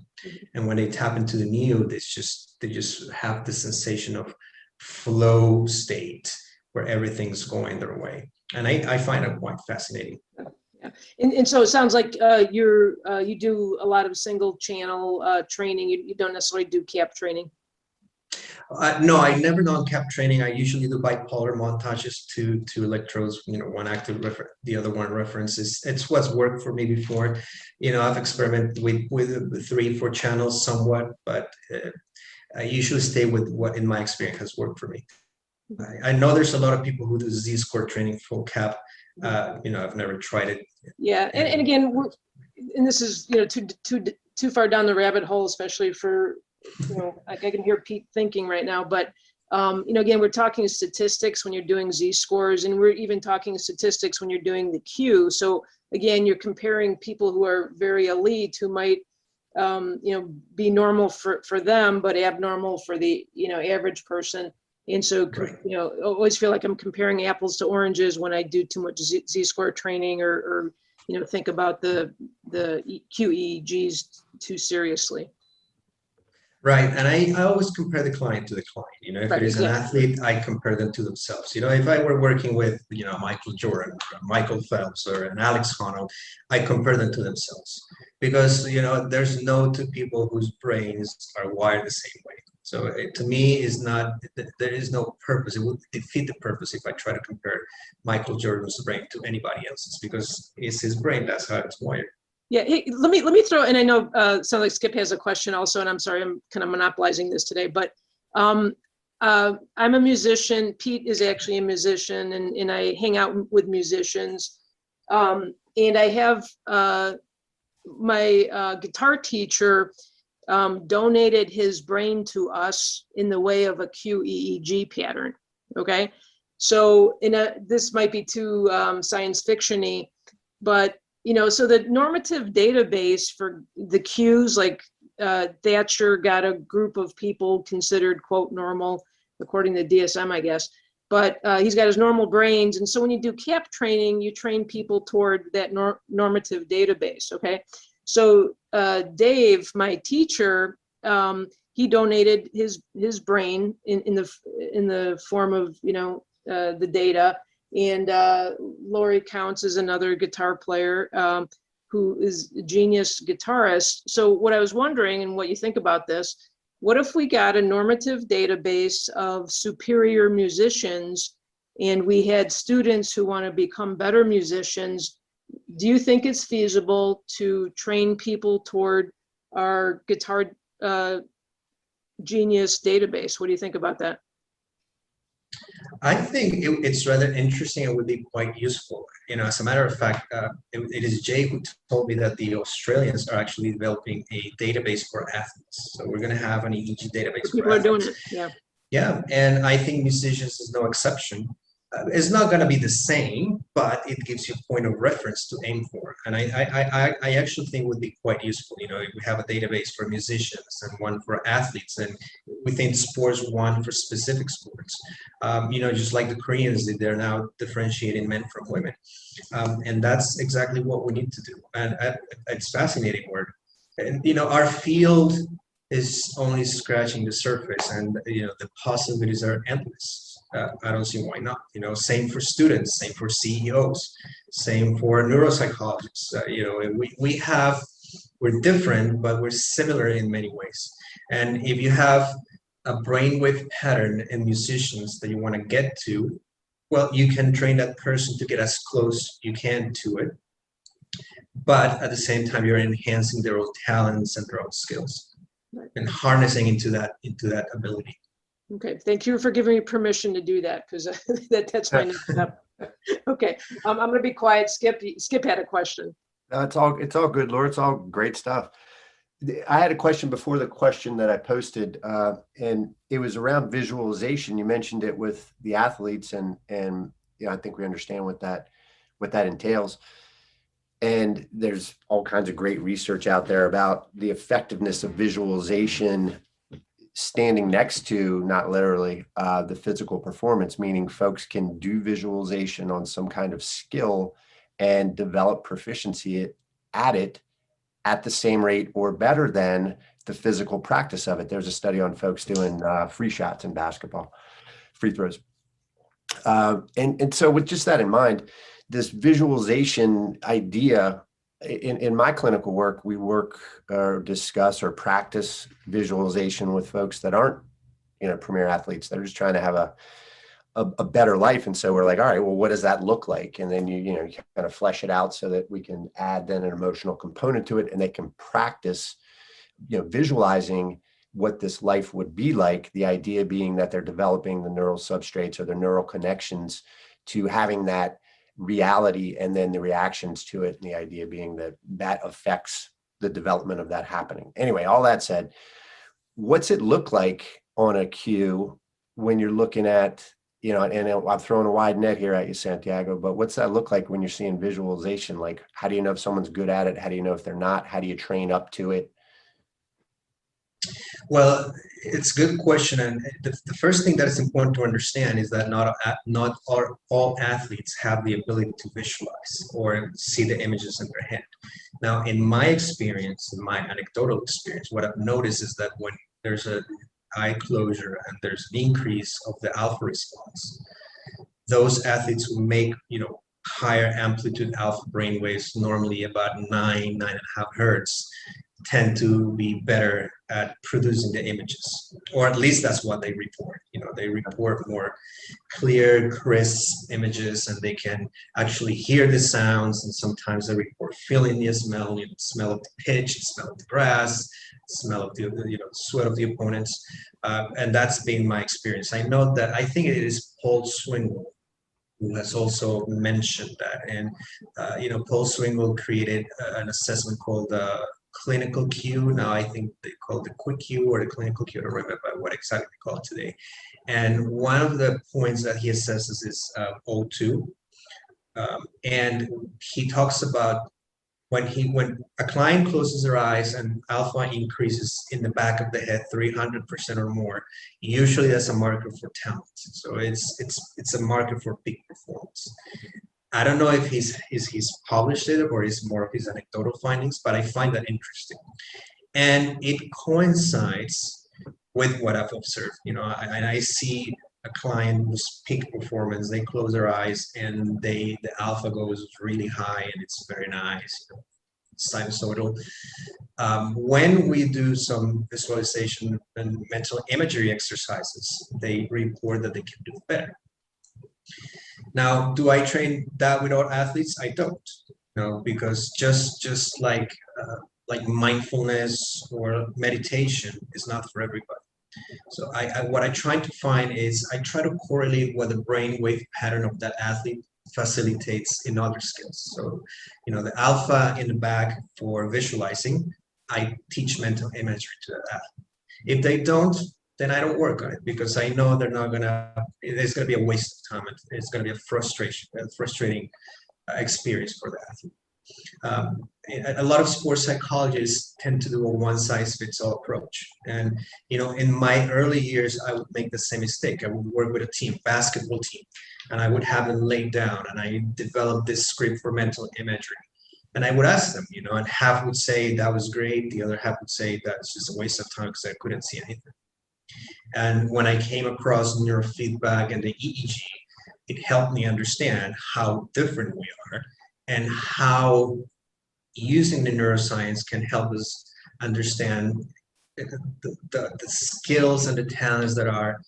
And when they tap into the neo, they just have the sensation of flow state where everything's going their way. And I find it quite fascinating. Yeah. And so it sounds like you do a lot of single channel training. You don't necessarily do cap training. No, I never done cap training. I usually do bipolar montages, two electrodes, you know, one active, the other one references. It's what's worked for me before. You know, I've experimented with 3-4 channels somewhat, but I usually stay with what in my experience has worked for me. I know there's a lot of people who do Z-score training full cap. You know, I've never tried it. Yeah, and again, and this is, you know, too far down the rabbit hole, especially for, you know, I can hear Pete thinking right now, but you know, again, we're talking statistics when you're doing Z-scores, and we're even talking statistics when you're doing the Q. So again, you're comparing people who are very elite who might, you know, be normal for them, but abnormal for the, you know, average person. And so, Right. you know, I always feel like I'm comparing apples to oranges when I do too much Z-score training or, you know, think about the QEEGs too seriously. Right, and I always compare the client to the client. You know, if Right, it is an exactly. athlete, I compare them to themselves. You know, if I were working with, you know, Michael Jordan, or Michael Phelps, or an Alex Honnold, I compare them to themselves because, you know, there's no two people whose brains are wired the same way. So to me, there is no purpose. It would defeat the purpose if I try to compare Michael Jordan's brain to anybody else's because it's his brain. That's how it's wired. Yeah, hey, let me throw, and I know sounds like Skip has a question also, and I'm sorry, I'm kind of monopolizing this today, but I'm a musician. Pete is actually a musician, and I hang out with musicians. And I have my guitar teacher donated his brain to us in the way of a QEEG pattern. Okay, so this might be too science fiction-y, but you know, so the normative database for the Qs, like Thatcher got a group of people considered, quote, normal, according to DSM, I guess, but he's got his normal brains. And so when you do CAP training, you train people toward that normative database, okay? So Dave, my teacher, he donated his brain in the form of, you know, the data. And Lori Counts is another guitar player who is a genius guitarist. So what I was wondering, and what you think about this, what if we got a normative database of superior musicians and we had students who want to become better musicians? Do you think it's feasible to train people toward our guitar genius database? What do you think about that? I think it's rather interesting and would be quite useful. You know, as a matter of fact, it is Jay who told me that the Australians are actually developing a database for athletes. So we're going to have an EEG database. People are doing it, yeah. Yeah, and I think musicians is no exception. It's not going to be the same, but it gives you a point of reference to aim for. And I actually think would be quite useful. You know, we have a database for musicians and one for athletes, and within sports, one for specific sports. You know, just like the Koreans did, they're now differentiating men from women. And that's exactly what we need to do. And it's fascinating work. And, you know, our field is only scratching the surface, and, you know, the possibilities are endless. I don't see why not. You know, same for students, same for CEOs, same for neuropsychologists. You know, we're different, but we're similar in many ways. And if you have a brainwave pattern in musicians that you want to get to, well, you can train that person to get as close you can to it. But at the same time, you're enhancing their own talents and their own skills and harnessing into that ability. Okay, thank you for giving me permission to do that, because that's my next step. Okay, I'm going to be quiet. Skip had a question. It's all good, Laura. It's all great stuff. I had a question before the question that I posted, and it was around visualization. You mentioned it with the athletes, and you know, I think we understand what that entails. And there's all kinds of great research out there about the effectiveness of visualization standing next to, not literally, the physical performance, meaning folks can do visualization on some kind of skill and develop proficiency at it at the same rate or better than the physical practice of it. There's a study on folks doing free shots in basketball, free throws. And so with just that in mind, this visualization idea, in my clinical work, we work or discuss or practice visualization with folks that aren't, you know, premier athletes. They're just trying to have a better life. And so we're like, all right, well, what does that look like? And then you kind of flesh it out so that we can add then an emotional component to it, and they can practice, you know, visualizing what this life would be like. The idea being that they're developing the neural substrates or the neural connections to having that reality, and then the reactions to it, and the idea being that that affects the development of that happening. Anyway, all that said, what's it look like on a cue when you're looking at, you know, and I'm throwing a wide net here at you, Santiago, but what's that look like when you're seeing visualization? Like, how do you know if someone's good at it? How do you know if they're not? How do you train up to it? Well, it's a good question, and the first thing that is important to understand is that not all athletes have the ability to visualize or see the images in their head. Now, in my experience, in my anecdotal experience, what I've noticed is that when there's an eye closure and there's an increase of the alpha response, those athletes who make, you know, higher amplitude alpha brainwaves, normally about 9.5 hertz, tend to be better at producing the images, or at least that's what they report. You know, they report more clear, crisp images, and they can actually hear the sounds, and sometimes they report feeling the smell, you know, smell of the pitch, smell of the grass, smell of the, you know, sweat of the opponents, and that's been my experience. I know that, I think it is Paul Swingle who has also mentioned that, and you know, Paul Swingle created an assessment called clinical cue. Now I think they call it the quick cue or the clinical cue. I don't remember what exactly they call it today. And one of the points that he assesses is O2, and he talks about when a client closes their eyes and alpha increases in the back of the head 300% or more, usually that's a marker for talent. So it's a marker for peak performance. I don't know if he's published it or it's more of his anecdotal findings, but I find that interesting. And it coincides with what I've observed. You know, I see a client whose peak performance, they close their eyes and the alpha goes really high and it's very nice, you know, sinusoidal. When we do some visualization and mental imagery exercises, they report that they can do better. Now, do I train that with all athletes? I don't, you know, because just like mindfulness or meditation is not for everybody. So what I try to find is I try to correlate what the brainwave pattern of that athlete facilitates in other skills. So, you know, the alpha in the back for visualizing, I teach mental imagery to that athlete. If they don't, then I don't work on it because I know there's going to be a waste of time. It's going to be a frustrating experience for the athlete. A lot of sports psychologists tend to do a one-size-fits-all approach. And, in my early years, I would make the same mistake. I would work with a team, basketball team, and I would have them laid down, and I developed this script for mental imagery. And I would ask them, and half would say that was great. The other half would say that's just a waste of time because I couldn't see anything. And when I came across neurofeedback and the EEG, it helped me understand how different we are and how using the neuroscience can help us understand the skills and the talents that are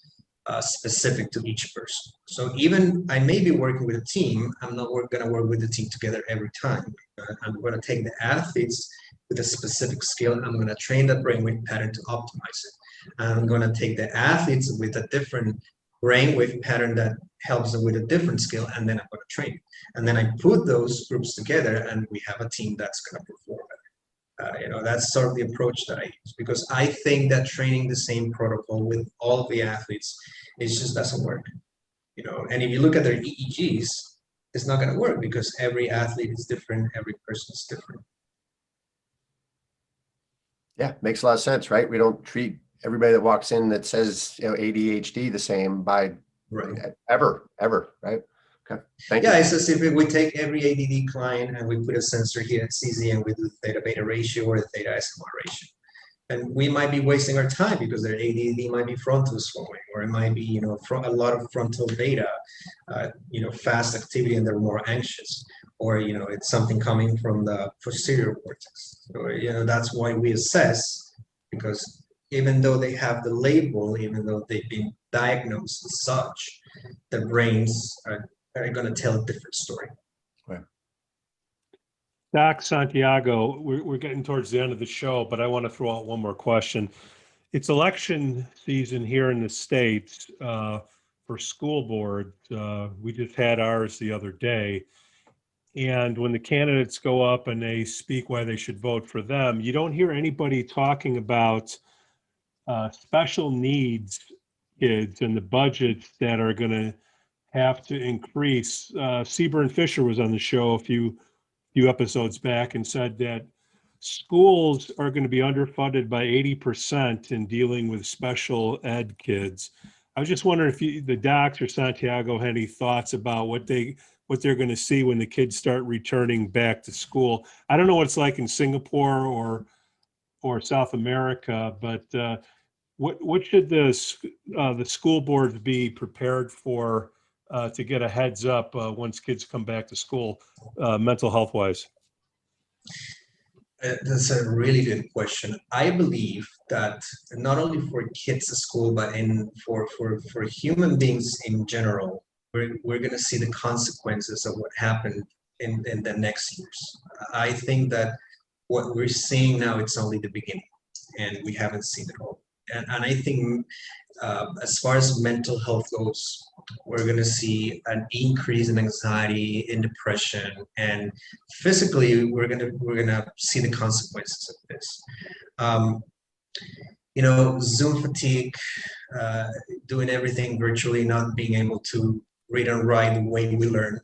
specific to each person. So even I may be working with a team, I'm not going to work with the team together every time. I'm going to take the athletes with a specific skill. I'm going to train the brainwave pattern to optimize it. I'm going to take the athletes with a different brainwave pattern that helps them with a different skill, and then I'm going to train. And then I put those groups together, and we have a team that's going to perform better. That's sort of the approach that I use, because I think that training the same protocol with all of the athletes, it just doesn't work. And if you look at their EEGs, it's not going to work because every athlete is different, every person is different. Yeah, makes a lot of sense, right? We don't treat everybody that walks in that says ADHD the same by ever, right? Okay, thank you. Yeah, it's as if we take every ADD client and we put a sensor here at CZ and we do theta beta ratio or the theta SMR ratio. And we might be wasting our time because their ADD might be frontal slowing, or it might be, a lot of frontal beta, fast activity and they're more anxious, or, it's something coming from the posterior cortex. So, that's why we assess, because even though they have the label, even though they've been diagnosed as such, their brains are going to tell a different story. Right. Doc Santiago, we're getting towards the end of the show, but I want to throw out one more question. It's election season here in the States for school boards. We just had ours the other day. And when the candidates go up and they speak why they should vote for them, you don't hear anybody talking about special needs kids and the budgets that are going to have to increase. Seaburn Fisher was on the show a few episodes back and said that schools are going to be underfunded by 80% in dealing with special ed kids. I was just wondering if the docs or Santiago had any thoughts about what they're going to see when the kids start returning back to school. I don't know what it's like in Singapore or South America, but what should the school boards be prepared for to get a heads up once kids come back to school, mental health wise? That's a really good question. I believe that not only for kids at school, but for human beings in general, we're going to see the consequences of what happened in the next years. I think that what we're seeing now, it's only the beginning, and we haven't seen it all. And I think as far as mental health goes, we're going to see an increase in anxiety, in depression, and physically we're going to see the consequences of this. Zoom fatigue, doing everything virtually, not being able to read and write the way we learned,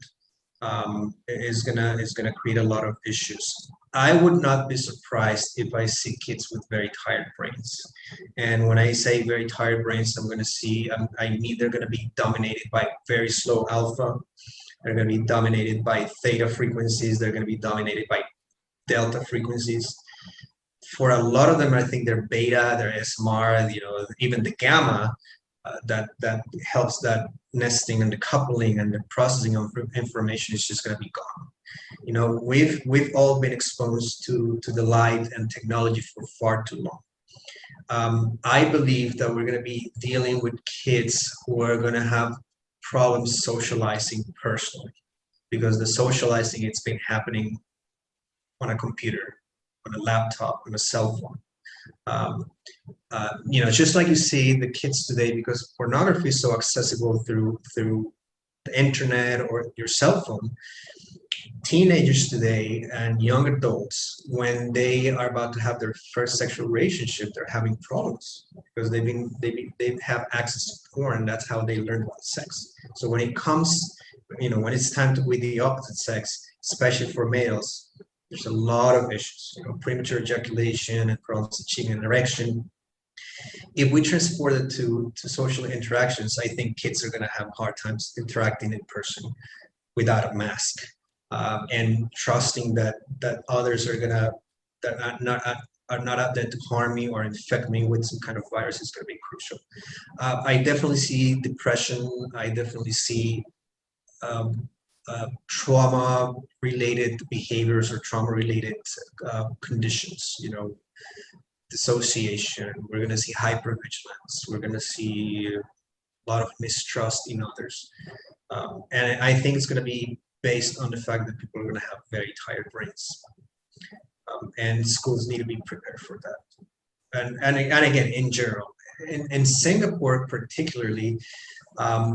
is gonna create a lot of issues. I would not be surprised if I see kids with very tired brains. And when I say very tired brains, I mean they're going to be dominated by very slow alpha. They're going to be dominated by theta frequencies. They're going to be dominated by delta frequencies. For a lot of them, I think their beta, their SMR, even the gamma, that helps that nesting and the coupling and the processing of information is just going to be gone. We've all been exposed to the light and technology for far too long. I believe that we're going to be dealing with kids who are going to have problems socializing personally, because the socializing, it's been happening on a computer, on a laptop, on a cell phone. Just like you see the kids today, because pornography is so accessible through the internet or your cell phone, teenagers today and young adults, when they are about to have their first sexual relationship, they're having problems because they have access to porn. That's how they learn about sex. So when it comes, when it's time to be the opposite sex, especially for males, there's a lot of issues, premature ejaculation and problems achieving an erection. If we transport it to social interactions, I think kids are going to have hard times interacting in person without a mask, and trusting that others are not out there to harm me or infect me with some kind of virus is going to be crucial. I definitely see depression. I definitely see trauma-related behaviors or trauma-related conditions. Dissociation. We're going to see hypervigilance. We're going to see a lot of mistrust in others. And I think it's going to be based on the fact that people are going to have very tired brains. And schools need to be prepared for that. And again, in general, in Singapore particularly,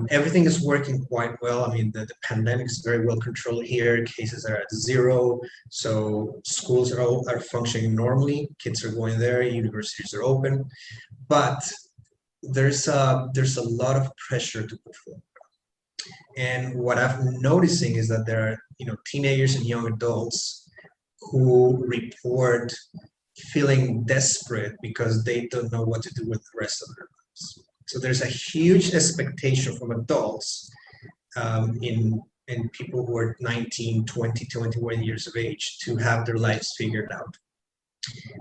everything is working quite well. I mean, the pandemic is very well controlled here. Cases are at 0. So schools are functioning normally. Kids are going there. Universities are open. But there's a lot of pressure to perform. And what I'm noticing is that there are, teenagers and young adults who report feeling desperate because they don't know what to do with the rest of their lives. So there's a huge expectation from adults in people who are 19, 20, 21 years of age to have their lives figured out.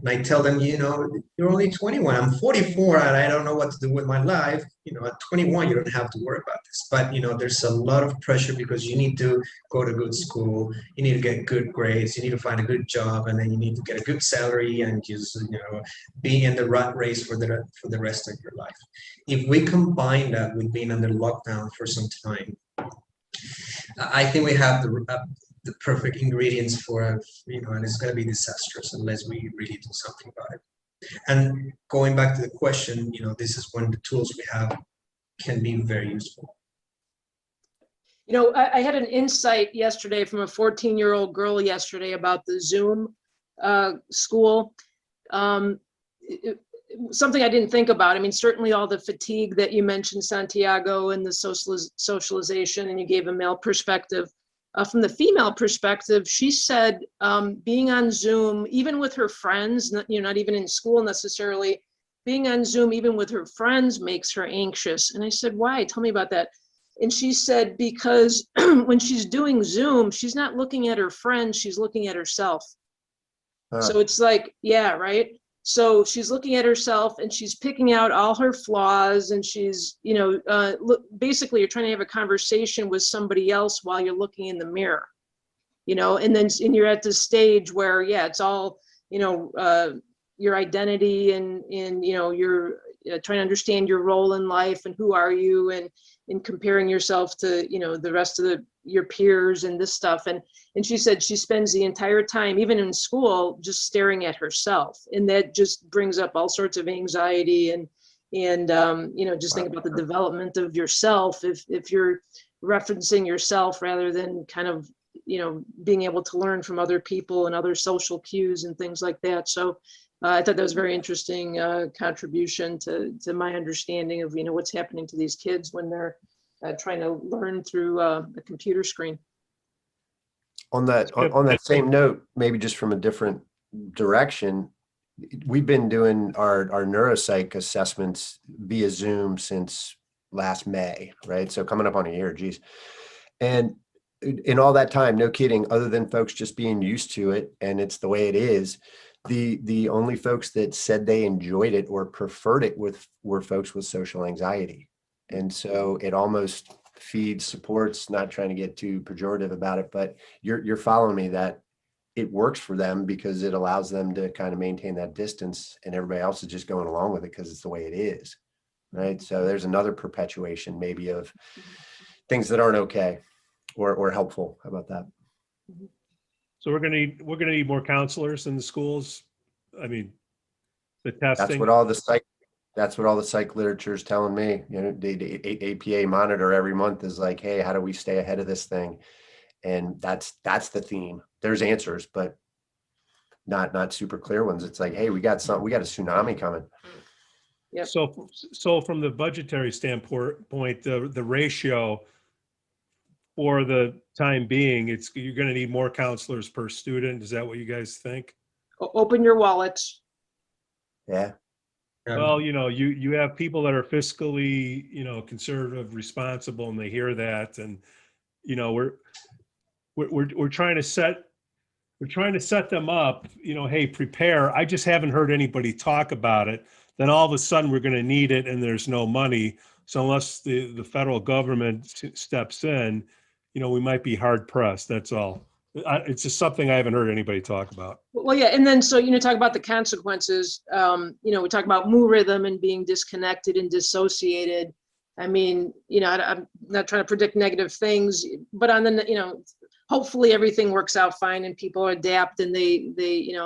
And I tell them, you're only 21. I'm 44 and I don't know what to do with my life. At 21, you don't have to worry about this. But, there's a lot of pressure because you need to go to good school. You need to get good grades. You need to find a good job. And then you need to get a good salary and just, be in the rat race for the rest of your life. If we combine that with being under lockdown for some time, I think we have the perfect ingredients for, and it's going to be disastrous unless we really do something about it. And going back to the question, this is when the tools we have can be very useful. I had an insight yesterday from a 14-year-old girl yesterday about the Zoom school. Something I didn't think about. I mean, certainly all the fatigue that you mentioned, Santiago, and the socialization, and you gave a male perspective. From the female perspective, she said being on Zoom, even with her friends, not even in school necessarily, being on Zoom, even with her friends, makes her anxious. And I said, why? Tell me about that. And she said, because when she's doing Zoom, she's not looking at her friends, she's looking at herself. So it's like, yeah, right? So she's looking at herself and she's picking out all her flaws, and she's, basically you're trying to have a conversation with somebody else while you're looking in the mirror, and you're at this stage where, yeah, it's all, your identity and you're trying to understand your role in life and who are you, and comparing yourself to, the rest of your peers and this stuff. And she said she spends the entire time, even in school, just staring at herself. And that just brings up all sorts of anxiety and just think about the development of yourself. If you're referencing yourself rather than kind of, being able to learn from other people and other social cues and things like that. So I thought that was a very interesting contribution to my understanding of, what's happening to these kids when they're trying to learn through a computer screen. On that same note, maybe just from a different direction, we've been doing our neuropsych assessments via Zoom since last May, right? So coming up on a year, geez. And in all that time, no kidding, other than folks just being used to it and it's the way it is, the only folks that said they enjoyed it or preferred it were folks with social anxiety. And so it almost feeds, supports, not trying to get too pejorative about it, but you're following me that it works for them because it allows them to kind of maintain that distance, and everybody else is just going along with it because it's the way it is, right? So there's another perpetuation maybe of things that aren't okay or helpful. How about that? So we're gonna need more counselors in the schools. I mean, the testing. That's what all the psych literature is telling me. The APA monitor every month is like, hey, how do we stay ahead of this thing? And that's the theme. There's answers, but not super clear ones. It's like, hey, we got a tsunami coming. Yep. So from the budgetary standpoint, the ratio for the time being, you're going to need more counselors per student. Is that what you guys think? Open your wallets. Yeah. Well, you have people that are fiscally, conservative, responsible, and they hear that, and we're trying to set them up. Hey, prepare. I just haven't heard anybody talk about it. Then all of a sudden we're going to need it, and there's no money. So unless the federal government steps in, we might be hard pressed. That's all. It's just something I haven't heard anybody talk about. Well, yeah, and then so talk about the consequences. We talk about moo rhythm and being disconnected and dissociated. I mean, I'm not trying to predict negative things, but on the hopefully everything works out fine and people adapt and they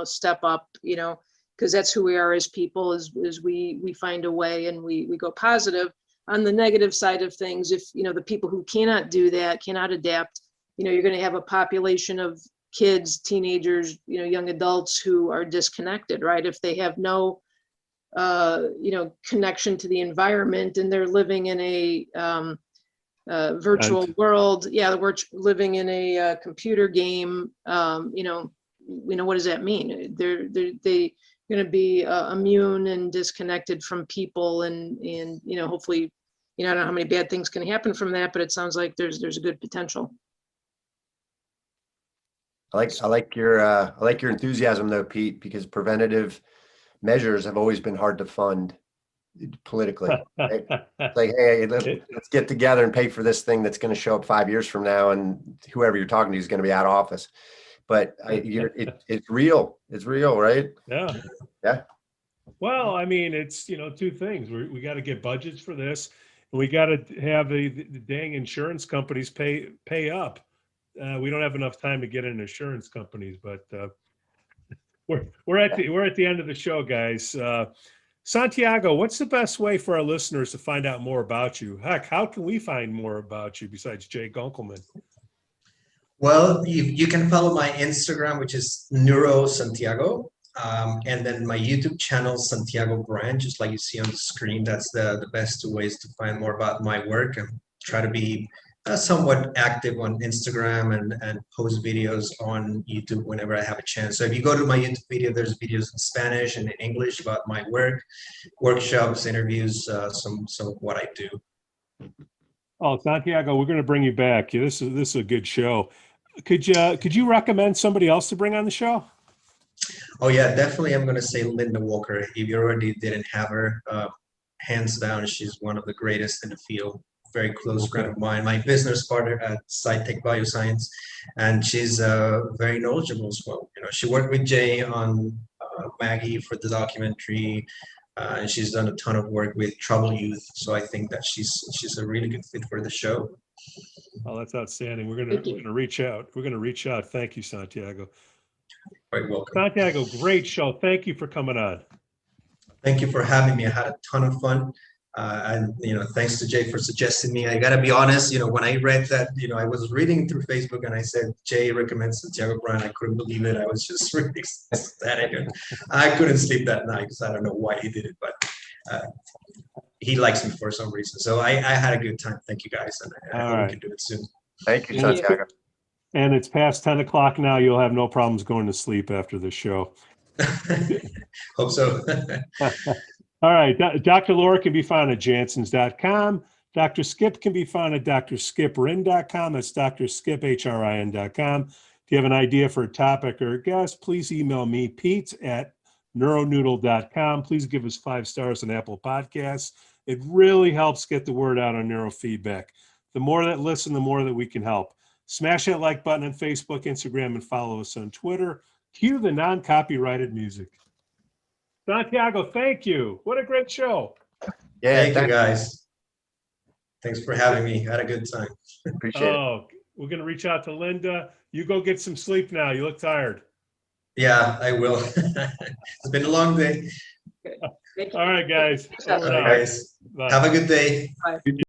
step up. Because that's who we are as people. Is we find a way and we go positive. On the negative side of things, if the people who cannot do that, cannot adapt, you're going to have a population of kids, teenagers, young adults who are disconnected, right? If they have no, connection to the environment and they're living in a virtual world, we're living in a computer game. What does that mean? They're going to be immune and disconnected from people, and hopefully, I don't know how many bad things can happen from that, but it sounds like there's a good potential. I like your enthusiasm though, Pete, because preventative measures have always been hard to fund politically. Right? It's like, hey, let's get together and pay for this thing that's going to show up 5 years from now, and whoever you're talking to is going to be out of office. But it's real. It's real, right? Yeah. Yeah. Well, I mean, it's two things. We got to get budgets for this, and we got to have the dang insurance companies pay up. We don't have enough time to get in insurance companies, but we're at the end of the show, guys. Santiago, what's the best way for our listeners to find out more about you? Heck, how can we find more about you besides Jay Gunkelman? Well, you can follow my Instagram, which is Santiago, and then my YouTube channel, Santiago Brand, just like you see on the screen. That's the best two ways to find more about my work, and try to be somewhat active on Instagram and post videos on YouTube whenever I have a chance. So if you go to my YouTube video, there's videos in Spanish and in English about my work, workshops, interviews, some of what I do. Oh, Santiago, we're going to bring you back. This is a good show. Could you recommend somebody else to bring on the show? Oh yeah, definitely. I'm going to say Linda Walker. If you already didn't have her, hands down, she's one of the greatest in the field. Very close friend of mine, my business partner at SciTech Bioscience, and she's very knowledgeable as well. She worked with Jay on Maggie for the documentary, and she's done a ton of work with troubled youth. So I think that she's a really good fit for the show. Oh, that's outstanding. We're gonna reach out. We're gonna reach out. Thank you, Santiago. Quite welcome. Santiago, great show. Thank you for coming on. Thank you for having me. I had a ton of fun. And thanks to Jay for suggesting me. I gotta be honest, when I read that, I was reading through Facebook and I said Jay recommends Santiago Brand. I couldn't believe it. I was just really ecstatic, and I couldn't sleep that night because I don't know why he did it, but he likes me for some reason. So I had a good time. Thank you guys, and I hope we can do it soon. Thank you, Santiago. And it's past 10 o'clock now. You'll have no problems going to sleep after the show. Hope so. All right. Dr. Laura can be found at Jansons.com. Dr. Skip can be found at drskiprin.com. That's drskipHRIN.com. If you have an idea for a topic or a guest, please email me, Pete at NeuroNoodle.com. Please give us 5 stars on Apple Podcasts. It really helps get the word out on neurofeedback. The more that listen, the more that we can help. Smash that like button on Facebook, Instagram, and follow us on Twitter. Cue the non-copyrighted music. Santiago, thank you. What a great show. Yeah, thank you guys. Thanks for having me. Had a good time. Appreciate it. We're going to reach out to Linda. You go get some sleep now. You look tired. Yeah, I will. It's been a long day. All right, guys. All right, guys. Have a good day. Bye.